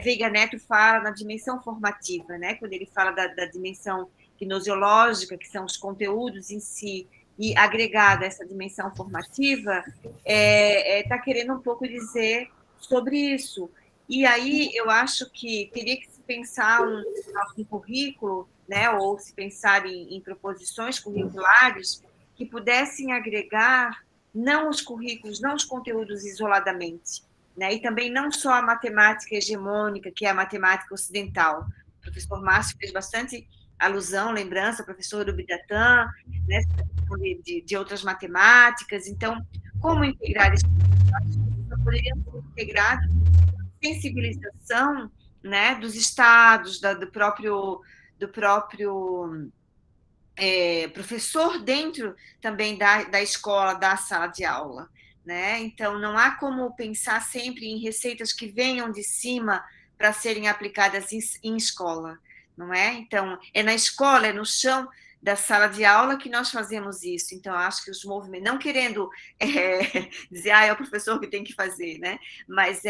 Veiga Neto fala na dimensão formativa, né? Quando ele fala da dimensão gnosiológica, que são os conteúdos em si, e agregado a essa dimensão formativa, está querendo um pouco dizer sobre isso. E aí, eu acho que teria que se pensar um currículo, né? Ou se pensar em proposições curriculares que pudessem agregar não os currículos, não os conteúdos isoladamente, né? E também não só a matemática hegemônica, que é a matemática ocidental. O professor Márcio fez bastante alusão, lembrança, professor do Bidatã, né? de outras matemáticas. Então, como integrar isso? Poderia ser integrado sensibilização, né, dos estados, do próprio professor dentro também da escola, da sala de aula, né? Então, não há como pensar sempre em receitas que venham de cima para serem aplicadas em escola, não é? Então, é na escola, é no chão da sala de aula que nós fazemos isso. Então, acho que os movimentos, não querendo dizer, é o professor que tem que fazer, né? Mas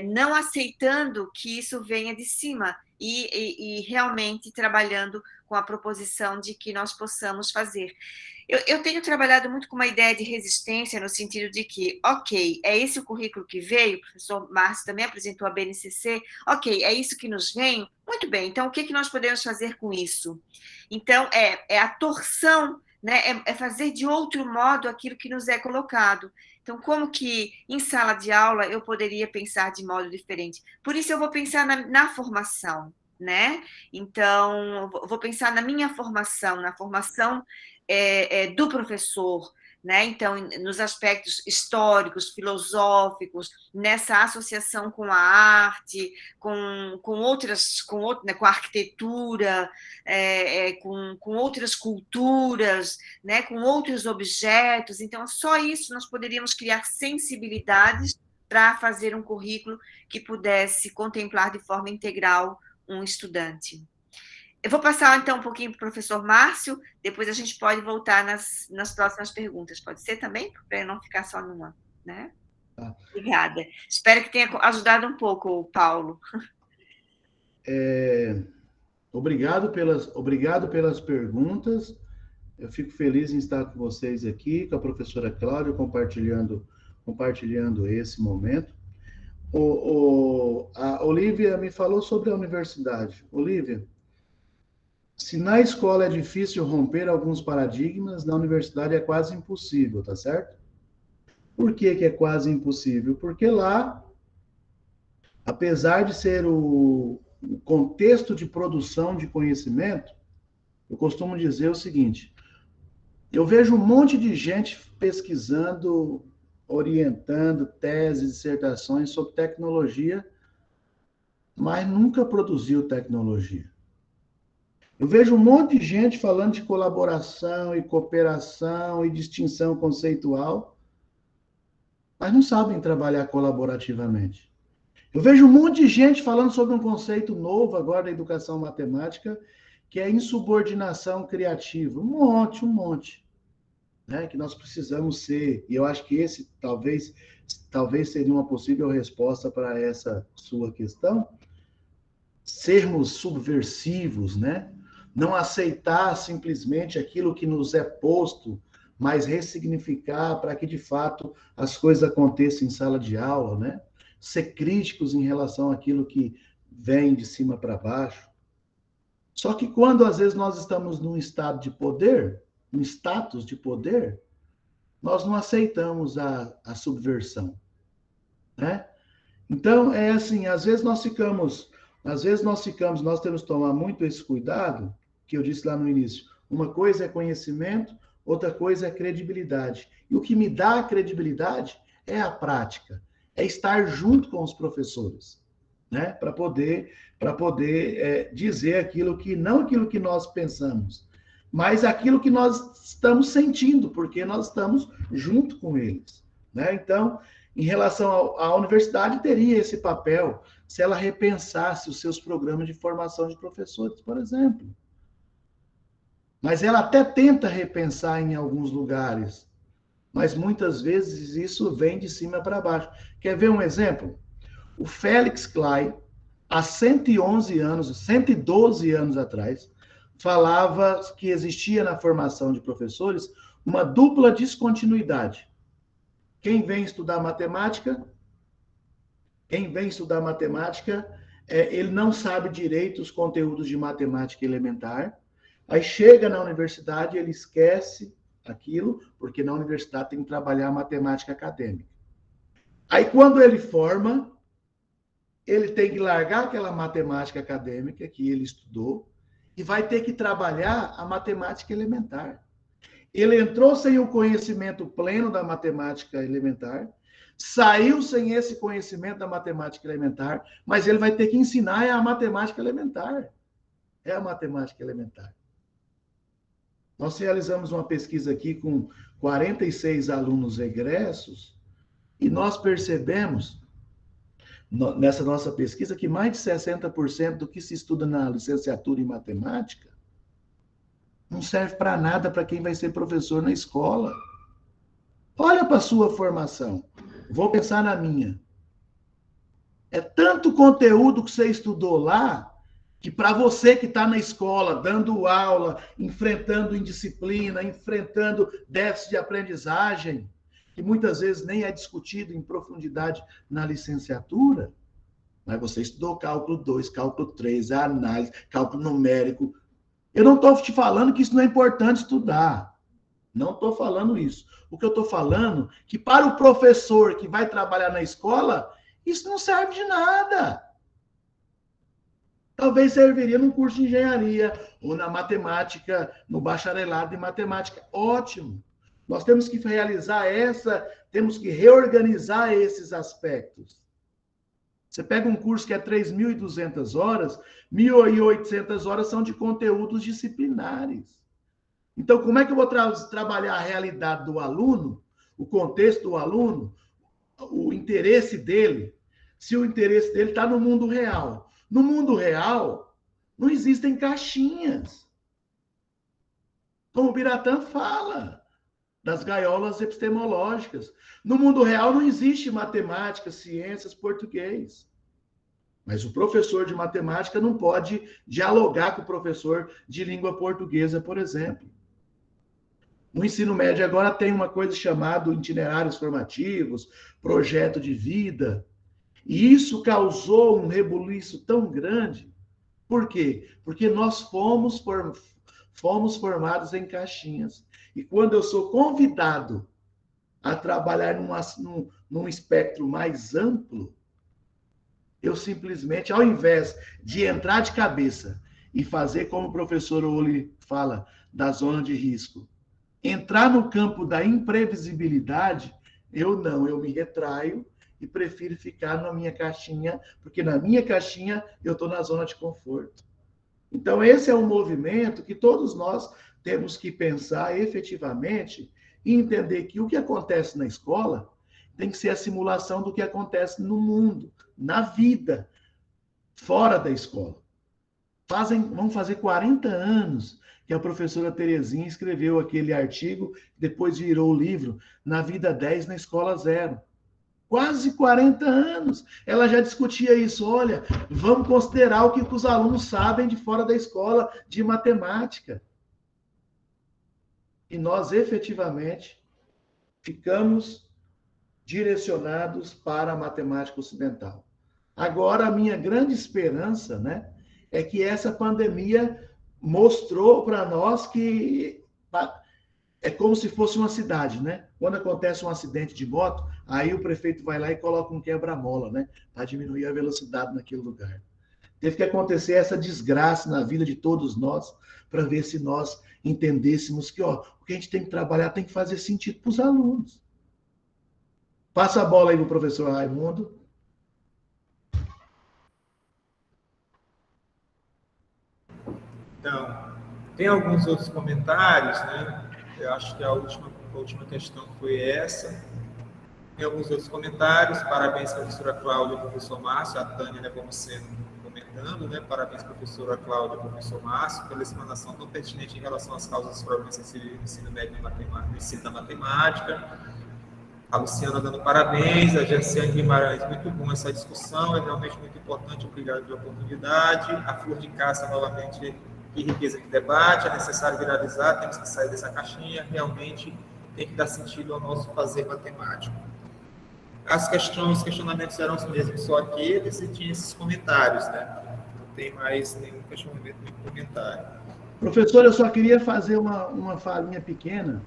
não aceitando que isso venha de cima e realmente trabalhando com a proposição de que nós possamos fazer. Eu tenho trabalhado muito com uma ideia de resistência, no sentido de que, ok, é esse o currículo que veio, o professor Márcio também apresentou a BNCC, ok, é isso que nos vem, muito bem, então o que nós podemos fazer com isso? Então, é a torção, né, é fazer de outro modo aquilo que nos é colocado. Então, como que em sala de aula eu poderia pensar de modo diferente? Por isso eu vou pensar na formação, né? Então, vou pensar na minha formação, na formação do professor, né? Então, nos aspectos históricos, filosóficos, nessa associação com a arte, né, com a arquitetura, com outras culturas, né, com outros objetos. Então, só isso nós poderíamos criar sensibilidades para fazer um currículo que pudesse contemplar de forma integral um estudante. Eu vou passar, então, um pouquinho para o professor Márcio, depois a gente pode voltar nas próximas perguntas. Pode ser também? Para não ficar só numa, né? Obrigada. Espero que tenha ajudado um pouco, Paulo. Obrigado pelas perguntas. Eu fico feliz em estar com vocês aqui, com a professora Cláudia, compartilhando esse momento. A Olivia me falou sobre a universidade. Olivia, se na escola é difícil romper alguns paradigmas, na universidade é quase impossível, tá certo? Por que é quase impossível? Porque lá, apesar de ser o o contexto de produção de conhecimento, eu costumo dizer o seguinte: eu vejo um monte de gente pesquisando, orientando teses, dissertações sobre tecnologia, mas nunca produziu tecnologia. Eu vejo um monte de gente falando de colaboração e cooperação e distinção conceitual, mas não sabem trabalhar colaborativamente. Eu vejo um monte de gente falando sobre um conceito novo agora da educação matemática, que é insubordinação criativa. Um monte, né? Que nós precisamos ser, e eu acho que esse talvez seria uma possível resposta para essa sua questão, sermos subversivos, né? Não aceitar simplesmente aquilo que nos é posto, mas ressignificar para que, de fato, as coisas aconteçam em sala de aula, né? Ser críticos em relação àquilo que vem de cima para baixo. Só que quando, às vezes, nós estamos num estado de poder, num status de poder, nós não aceitamos a subversão, né? Então, é assim, às vezes nós temos que tomar muito esse cuidado, que eu disse lá no início. Uma coisa é conhecimento, outra coisa é credibilidade. E o que me dá credibilidade é a prática, é estar junto com os professores, né? Para poder dizer aquilo que, não aquilo que nós pensamos, mas aquilo que nós estamos sentindo, porque nós estamos junto com eles, né? Então, em relação à universidade, teria esse papel se ela repensasse os seus programas de formação de professores, por exemplo. Mas ela até tenta repensar em alguns lugares, mas muitas vezes isso vem de cima para baixo. Quer ver um exemplo? O Felix Klein, há 112 anos atrás, falava que existia na formação de professores uma dupla descontinuidade. Quem vem estudar matemática, ele não sabe direito os conteúdos de matemática elementar, aí chega na universidade, ele esquece aquilo, porque na universidade tem que trabalhar a matemática acadêmica. Aí quando ele forma, ele tem que largar aquela matemática acadêmica que ele estudou e vai ter que trabalhar a matemática elementar. Ele entrou sem o conhecimento pleno da matemática elementar, saiu sem esse conhecimento da matemática elementar, mas ele vai ter que ensinar a matemática elementar. É a matemática elementar. Nós realizamos uma pesquisa aqui com 46 alunos egressos e nós percebemos, nessa nossa pesquisa, que mais de 60% do que se estuda na licenciatura em matemática não serve para nada para quem vai ser professor na escola. Olha para a sua formação. Vou pensar na minha. É tanto conteúdo que você estudou lá, que para você que está na escola, dando aula, enfrentando indisciplina, enfrentando déficit de aprendizagem, que muitas vezes nem é discutido em profundidade na licenciatura, mas você estudou cálculo 2, cálculo 3, análise, cálculo numérico. Eu não estou te falando que isso não é importante estudar. Não estou falando isso. O que eu estou falando é que para o professor que vai trabalhar na escola, isso não serve de nada. Talvez serviria num curso de engenharia ou na matemática, no bacharelado em matemática. Ótimo. Nós temos que temos que reorganizar esses aspectos. Você pega um curso que é 3.200 horas, 1.800 horas são de conteúdos disciplinares. Então, como é que eu vou trabalhar a realidade do aluno, o contexto do aluno, o interesse dele, se o interesse dele está no mundo real? No mundo real, não existem caixinhas. Como o Biratã fala, das gaiolas epistemológicas. No mundo real não existe matemática, ciências, português. Mas o professor de matemática não pode dialogar com o professor de língua portuguesa, por exemplo. No ensino médio agora tem uma coisa chamada itinerários formativos, projeto de vida. E isso causou um rebuliço tão grande. Por quê? Porque nós fomos formados em caixinhas. E quando eu sou convidado a trabalhar num espectro mais amplo, eu simplesmente, ao invés de entrar de cabeça e fazer como o professor Oli fala, da zona de risco, entrar no campo da imprevisibilidade, eu me retraio e prefiro ficar na minha caixinha, porque na minha caixinha eu estou na zona de conforto. Então, esse é um movimento que todos nós temos que pensar efetivamente e entender que o que acontece na escola tem que ser a simulação do que acontece no mundo, na vida, fora da escola. Vão fazer 40 anos que a professora Terezinha escreveu aquele artigo, depois virou o livro, Na Vida 10, na Escola 0. Quase 40 anos. Ela já discutia isso. Olha, vamos considerar o que os alunos sabem de fora da escola de matemática. E nós, efetivamente, ficamos direcionados para a matemática ocidental. Agora, a minha grande esperança, né, é que essa pandemia mostrou para nós que é como se fosse uma cidade, né? Quando acontece um acidente de moto, aí o prefeito vai lá e coloca um quebra-mola, né? Para diminuir a velocidade naquele lugar. Teve que acontecer essa desgraça na vida de todos nós, para ver se nós entendêssemos que o que a gente tem que trabalhar tem que fazer sentido para os alunos. Passa a bola aí para o professor Raimundo. Então, tem alguns outros comentários, né? Eu acho que a última questão foi essa. Tem alguns outros comentários. Parabéns, professora Cláudia e professor Márcio. A Tânia Nepomuceno comentando, né? Parabéns, professora Cláudia e professor Márcio, pela explanação tão pertinente em relação às causas dos problemas no ensino médio no ensino da matemática. A Luciana dando parabéns, a Gerciane Guimarães, muito bom essa discussão, é realmente muito importante, obrigado pela oportunidade. A Flor de Cássia, novamente, que riqueza de debate, é necessário viralizar, temos que sair dessa caixinha, realmente tem que dar sentido ao nosso fazer matemático. Os questionamentos eram os mesmos, só aqueles, e tinha esses comentários, né? Não tem mais nenhum questionamento, nenhum comentário. Professor, eu só queria fazer uma falinha pequena.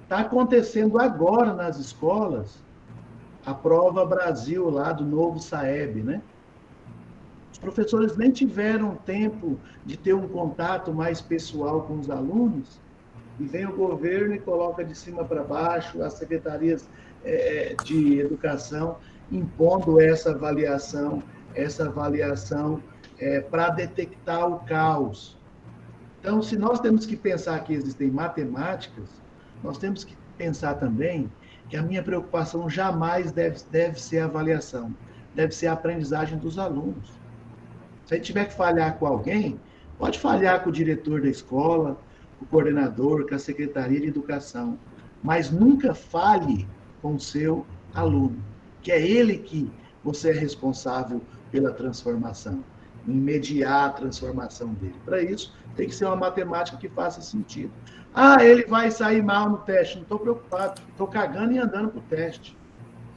Está acontecendo agora nas escolas a prova Brasil lá do novo SAEB, né? Os professores nem tiveram tempo de ter um contato mais pessoal com os alunos, e vem o governo e coloca de cima para baixo as secretarias de educação impondo essa avaliação para detectar o caos. Então, se nós temos que pensar que existem matemáticas, nós temos que pensar também que a minha preocupação jamais deve ser a avaliação, deve ser a aprendizagem dos alunos. Se a gente tiver que falhar com alguém, pode falhar com o diretor da escola, com o coordenador, com a secretaria de educação, mas nunca fale com o seu aluno, que é ele que você é responsável pela transformação, em mediar a transformação dele. Para isso, tem que ser uma matemática que faça sentido. Ele vai sair mal no teste. Não estou preocupado. Estou cagando e andando para o teste.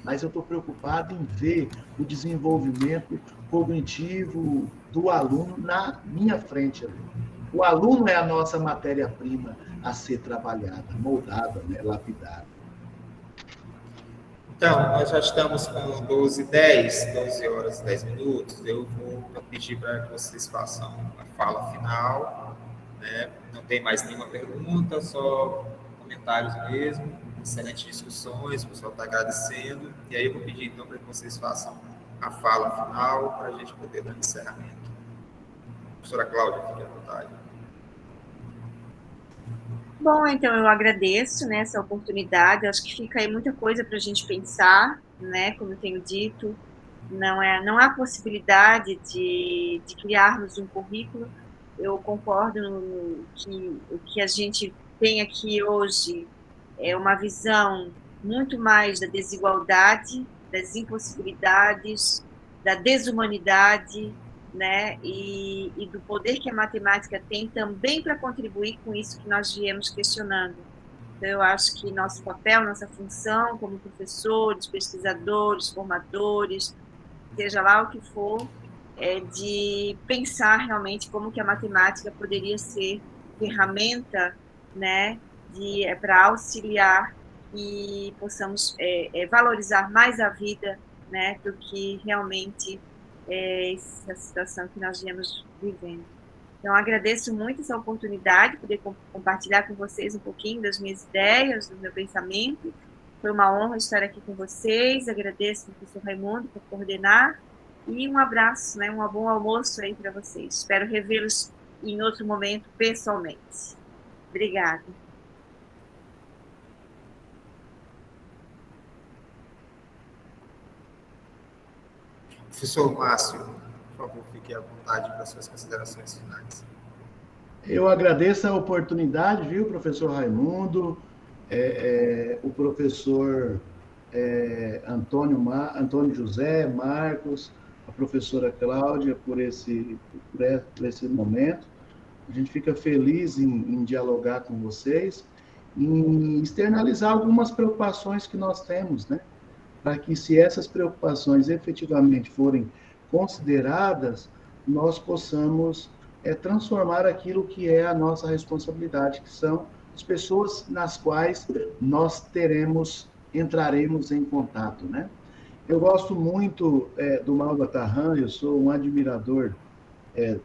Mas eu estou preocupado em ver o desenvolvimento cognitivo do aluno na minha frente. O aluno é a nossa matéria-prima a ser trabalhada, moldada, né, lapidada. Então, nós já estamos com 12 horas e 10 minutos. Eu vou pedir para que vocês façam a fala final, né? Não tem mais nenhuma pergunta, só comentários mesmo. Excelentes discussões, o pessoal está agradecendo. E aí eu vou pedir, então, para que vocês façam a fala final para a gente poder dar encerramento. Professora Cláudia, fique à vontade. Bom, então eu agradeço, né, essa oportunidade. Acho que fica aí muita coisa para a gente pensar, né? Como eu tenho dito, não há possibilidade de criarmos um currículo. Eu concordo que o que a gente tem aqui hoje é uma visão muito mais da desigualdade, das impossibilidades, da desumanidade, né, e do poder que a matemática tem também para contribuir com isso que nós viemos questionando. Então, eu acho que nosso papel, nossa função como professores, pesquisadores, formadores, seja lá o que for, é de pensar realmente como que a matemática poderia ser ferramenta, né, para auxiliar e possamos valorizar mais a vida, né, do que realmente essa situação que nós viemos vivendo. Então, agradeço muito essa oportunidade de poder compartilhar com vocês um pouquinho das minhas ideias, do meu pensamento. Foi uma honra estar aqui com vocês. Agradeço ao professor Raimundo por coordenar. E um abraço, né? Um bom almoço aí para vocês. Espero revê-los em outro momento, pessoalmente. Obrigada. Professor Márcio, por favor, fique à vontade para suas considerações finais. Eu agradeço a oportunidade, viu, professor Raimundo, o professor Antônio José, Marcos, a professora Cláudia, por esse momento. A gente fica feliz em dialogar com vocês, em externalizar algumas preocupações que nós temos, né? Para que, se essas preocupações efetivamente forem consideradas, nós possamos transformar aquilo que é a nossa responsabilidade, que são as pessoas nas quais nós entraremos em contato, né? Eu gosto muito do Malba-Tahan, eu sou um admirador,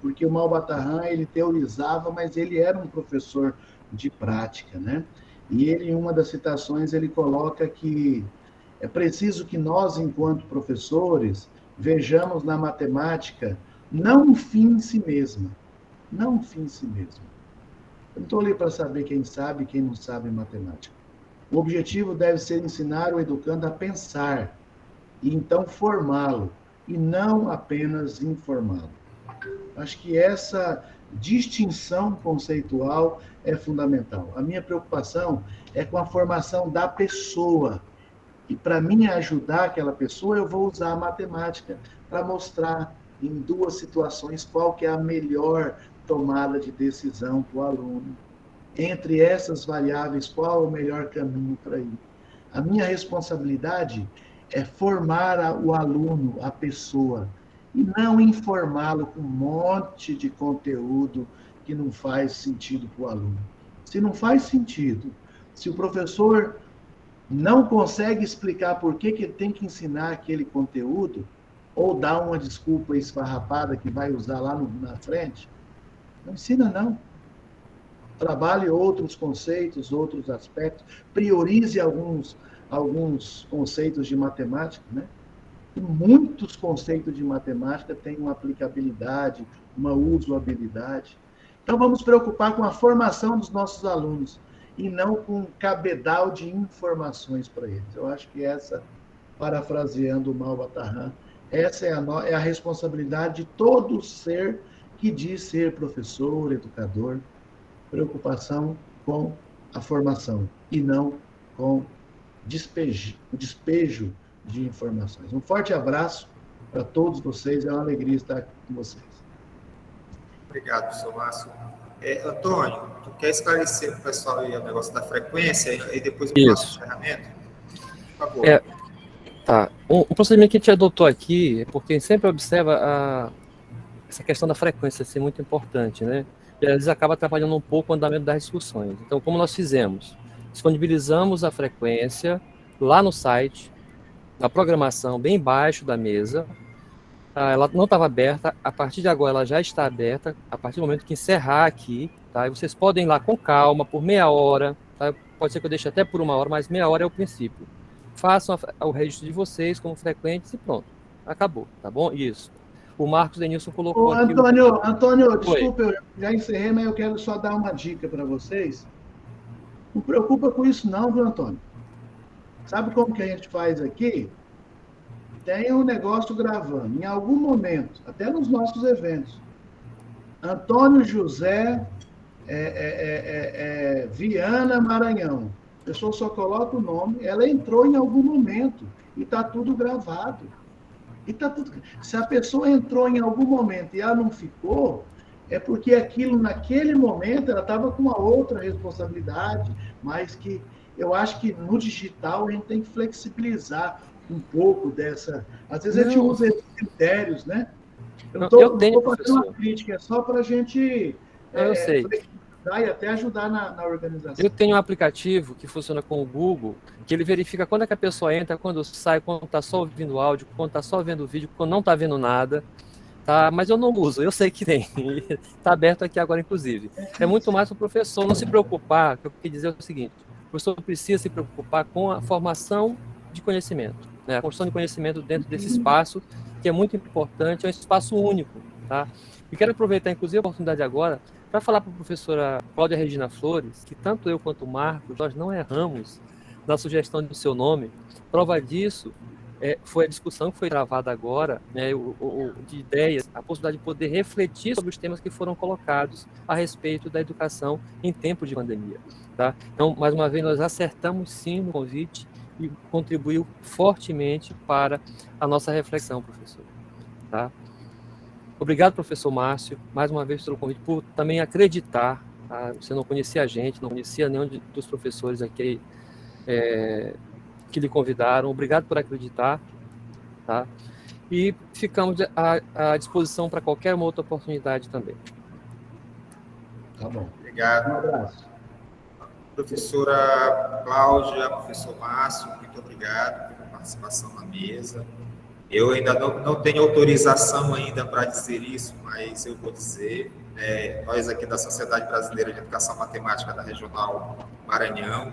porque o Malba-Tahan, ele teorizava, mas ele era um professor de prática, né? E ele, em uma das citações, ele coloca que é preciso que nós, enquanto professores, vejamos na matemática não um fim em si mesma, não um fim em si mesmo. Eu não estou ali para saber quem sabe e quem não sabe matemática. O objetivo deve ser ensinar o educando a pensar e então formá-lo, e não apenas informá-lo. Acho que essa distinção conceitual é fundamental. A minha preocupação é com a formação da pessoa. E para mim ajudar aquela pessoa, eu vou usar a matemática para mostrar em duas situações qual que é a melhor tomada de decisão para o aluno. Entre essas variáveis, qual é o melhor caminho para ir? A minha responsabilidade é formar o aluno, a pessoa, e não informá-lo com um monte de conteúdo que não faz sentido para o aluno. Se não faz sentido, se o professor não consegue explicar por que ele tem que ensinar aquele conteúdo, ou dá uma desculpa esfarrapada que vai usar lá na frente, não ensina, não. Trabalhe outros conceitos, outros aspectos, priorize alguns conceitos de matemática, né? E muitos conceitos de matemática têm uma aplicabilidade, uma usabilidade. Então, vamos preocupar com a formação dos nossos alunos, e não com um cabedal de informações para eles. Eu acho que essa, parafraseando o Malba-Tahan, essa é a responsabilidade de todo ser que diz ser professor, educador, preocupação com a formação, e não com o despejo de informações. Um forte abraço para todos vocês, é uma alegria estar aqui com vocês. Obrigado, professor Márcio. Antônio, tu quer esclarecer para o pessoal aí o negócio da frequência e depois eu faço o encerramento? Por favor. Tá. Um procedimento que a gente adotou aqui é porque a gente sempre observa essa questão da frequência ser muito importante, né? E às vezes acaba atrapalhando um pouco o andamento das discussões. Então, como nós fizemos? Disponibilizamos a frequência lá no site, na programação, bem embaixo da mesa. Ela não estava aberta, a partir de agora ela já está aberta, a partir do momento que encerrar aqui, tá? E vocês podem ir lá com calma, por meia hora, tá? Pode ser que eu deixe até por 1 hora, mas meia hora é o princípio. Façam o registro de vocês como frequentes e pronto. Acabou, tá bom? Isso. O Marcos Denilson colocou aqui... Antônio, desculpa, eu já encerrei, mas eu quero só dar uma dica para vocês. Não preocupa com isso não, viu, Antônio? Sabe como que a gente faz aqui? Tem um negócio gravando. Em algum momento, até nos nossos eventos, Antônio José Viana Maranhão. A pessoa só coloca o nome, ela entrou em algum momento e está tudo gravado. Se a pessoa entrou em algum momento e ela não ficou, é porque aquilo, naquele momento, ela estava com uma outra responsabilidade, mas que eu acho que no digital a gente tem que flexibilizar um pouco dessa... Às vezes a gente usa esses critérios, né? Eu não estou fazendo uma crítica, é só para a gente... eu sei. facilitar e até ajudar na organização. Eu tenho um aplicativo que funciona com o Google, que ele verifica quando é que a pessoa entra, quando sai, quando está só ouvindo áudio, quando está só vendo vídeo, quando não está vendo nada. Tá? Mas eu não uso, eu sei que tem. Está aberto aqui agora, inclusive. É muito mais para o professor não se preocupar, que eu queria dizer o seguinte, o professor precisa se preocupar com a formação de conhecimento, né? A construção de conhecimento dentro desse espaço, que é muito importante, é um espaço único. Tá? E quero aproveitar, inclusive, a oportunidade agora para falar para a professora Cláudia Regina Flores, que tanto eu quanto o Marcos, nós não erramos na sugestão do seu nome. Prova disso foi a discussão que foi travada agora, né, de ideias, a possibilidade de poder refletir sobre os temas que foram colocados a respeito da educação em tempo de pandemia. Tá? Então, mais uma vez, nós acertamos sim no convite e contribuiu fortemente para a nossa reflexão, professor. Tá? Obrigado, professor Márcio, mais uma vez pelo convite, por também acreditar. Tá? Você não conhecia a gente, não conhecia nenhum dos professores aqui que lhe convidaram. Obrigado por acreditar. Tá? E ficamos à disposição para qualquer uma outra oportunidade também. Tá bom. Obrigado. Um abraço. Professora Cláudia, professor Márcio, muito obrigado pela participação na mesa. Eu ainda não tenho autorização ainda para dizer isso, mas eu vou dizer. Nós aqui da Sociedade Brasileira de Educação Matemática da Regional Maranhão,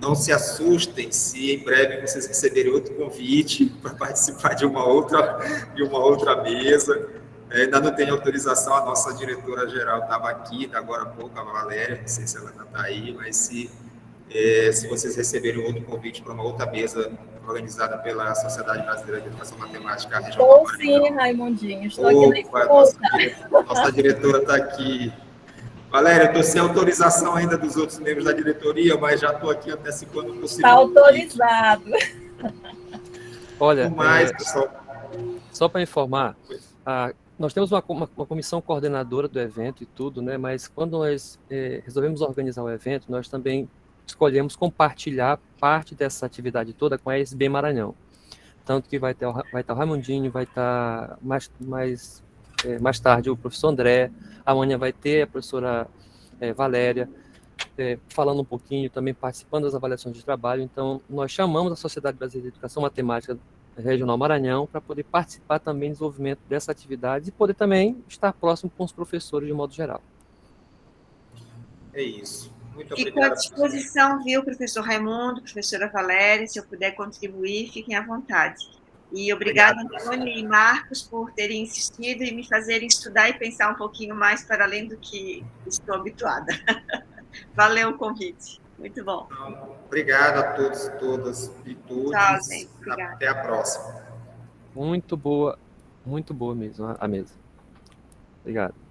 não se assustem se em breve vocês receberem outro convite para participar de uma outra mesa. Ainda não tenho autorização, a nossa diretora-geral estava aqui, agora há pouco, a Valéria, não sei se ela ainda está aí, mas se vocês receberem outro convite para uma outra mesa organizada pela Sociedade Brasileira de Educação Matemática Regional. Estou sim, Raimundinho, estou aqui na escuta. Nossa diretora está aqui. Valéria, eu estou sem autorização ainda dos outros membros da diretoria, mas já estou aqui antecipando o possível. Está autorizado. Olha, pessoal. Só para informar, nós temos uma comissão coordenadora do evento e tudo, né? Mas quando nós resolvemos organizar o evento, nós também escolhemos compartilhar parte dessa atividade toda com a SB Maranhão. Tanto que vai estar o Raimundinho, vai estar mais tarde o professor André, amanhã vai ter a professora Valéria, falando um pouquinho, também participando das avaliações de trabalho. Então, nós chamamos a Sociedade Brasileira de Educação Matemática Regional Maranhão para poder participar também do desenvolvimento dessa atividade e poder também estar próximo com os professores de modo geral. É isso. Muito Fico obrigado. à disposição, viu, professor Raimundo, professora Valéria, se eu puder contribuir, fiquem à vontade. E obrigado, Antônio e Marcos, por terem insistido e me fazerem estudar e pensar um pouquinho mais para além do que estou habituada. Valeu o convite. Muito bom. Então, obrigado a todos e todas e todos. Tchau, gente. Obrigada. Até a próxima. Muito boa mesmo a mesa. Obrigado.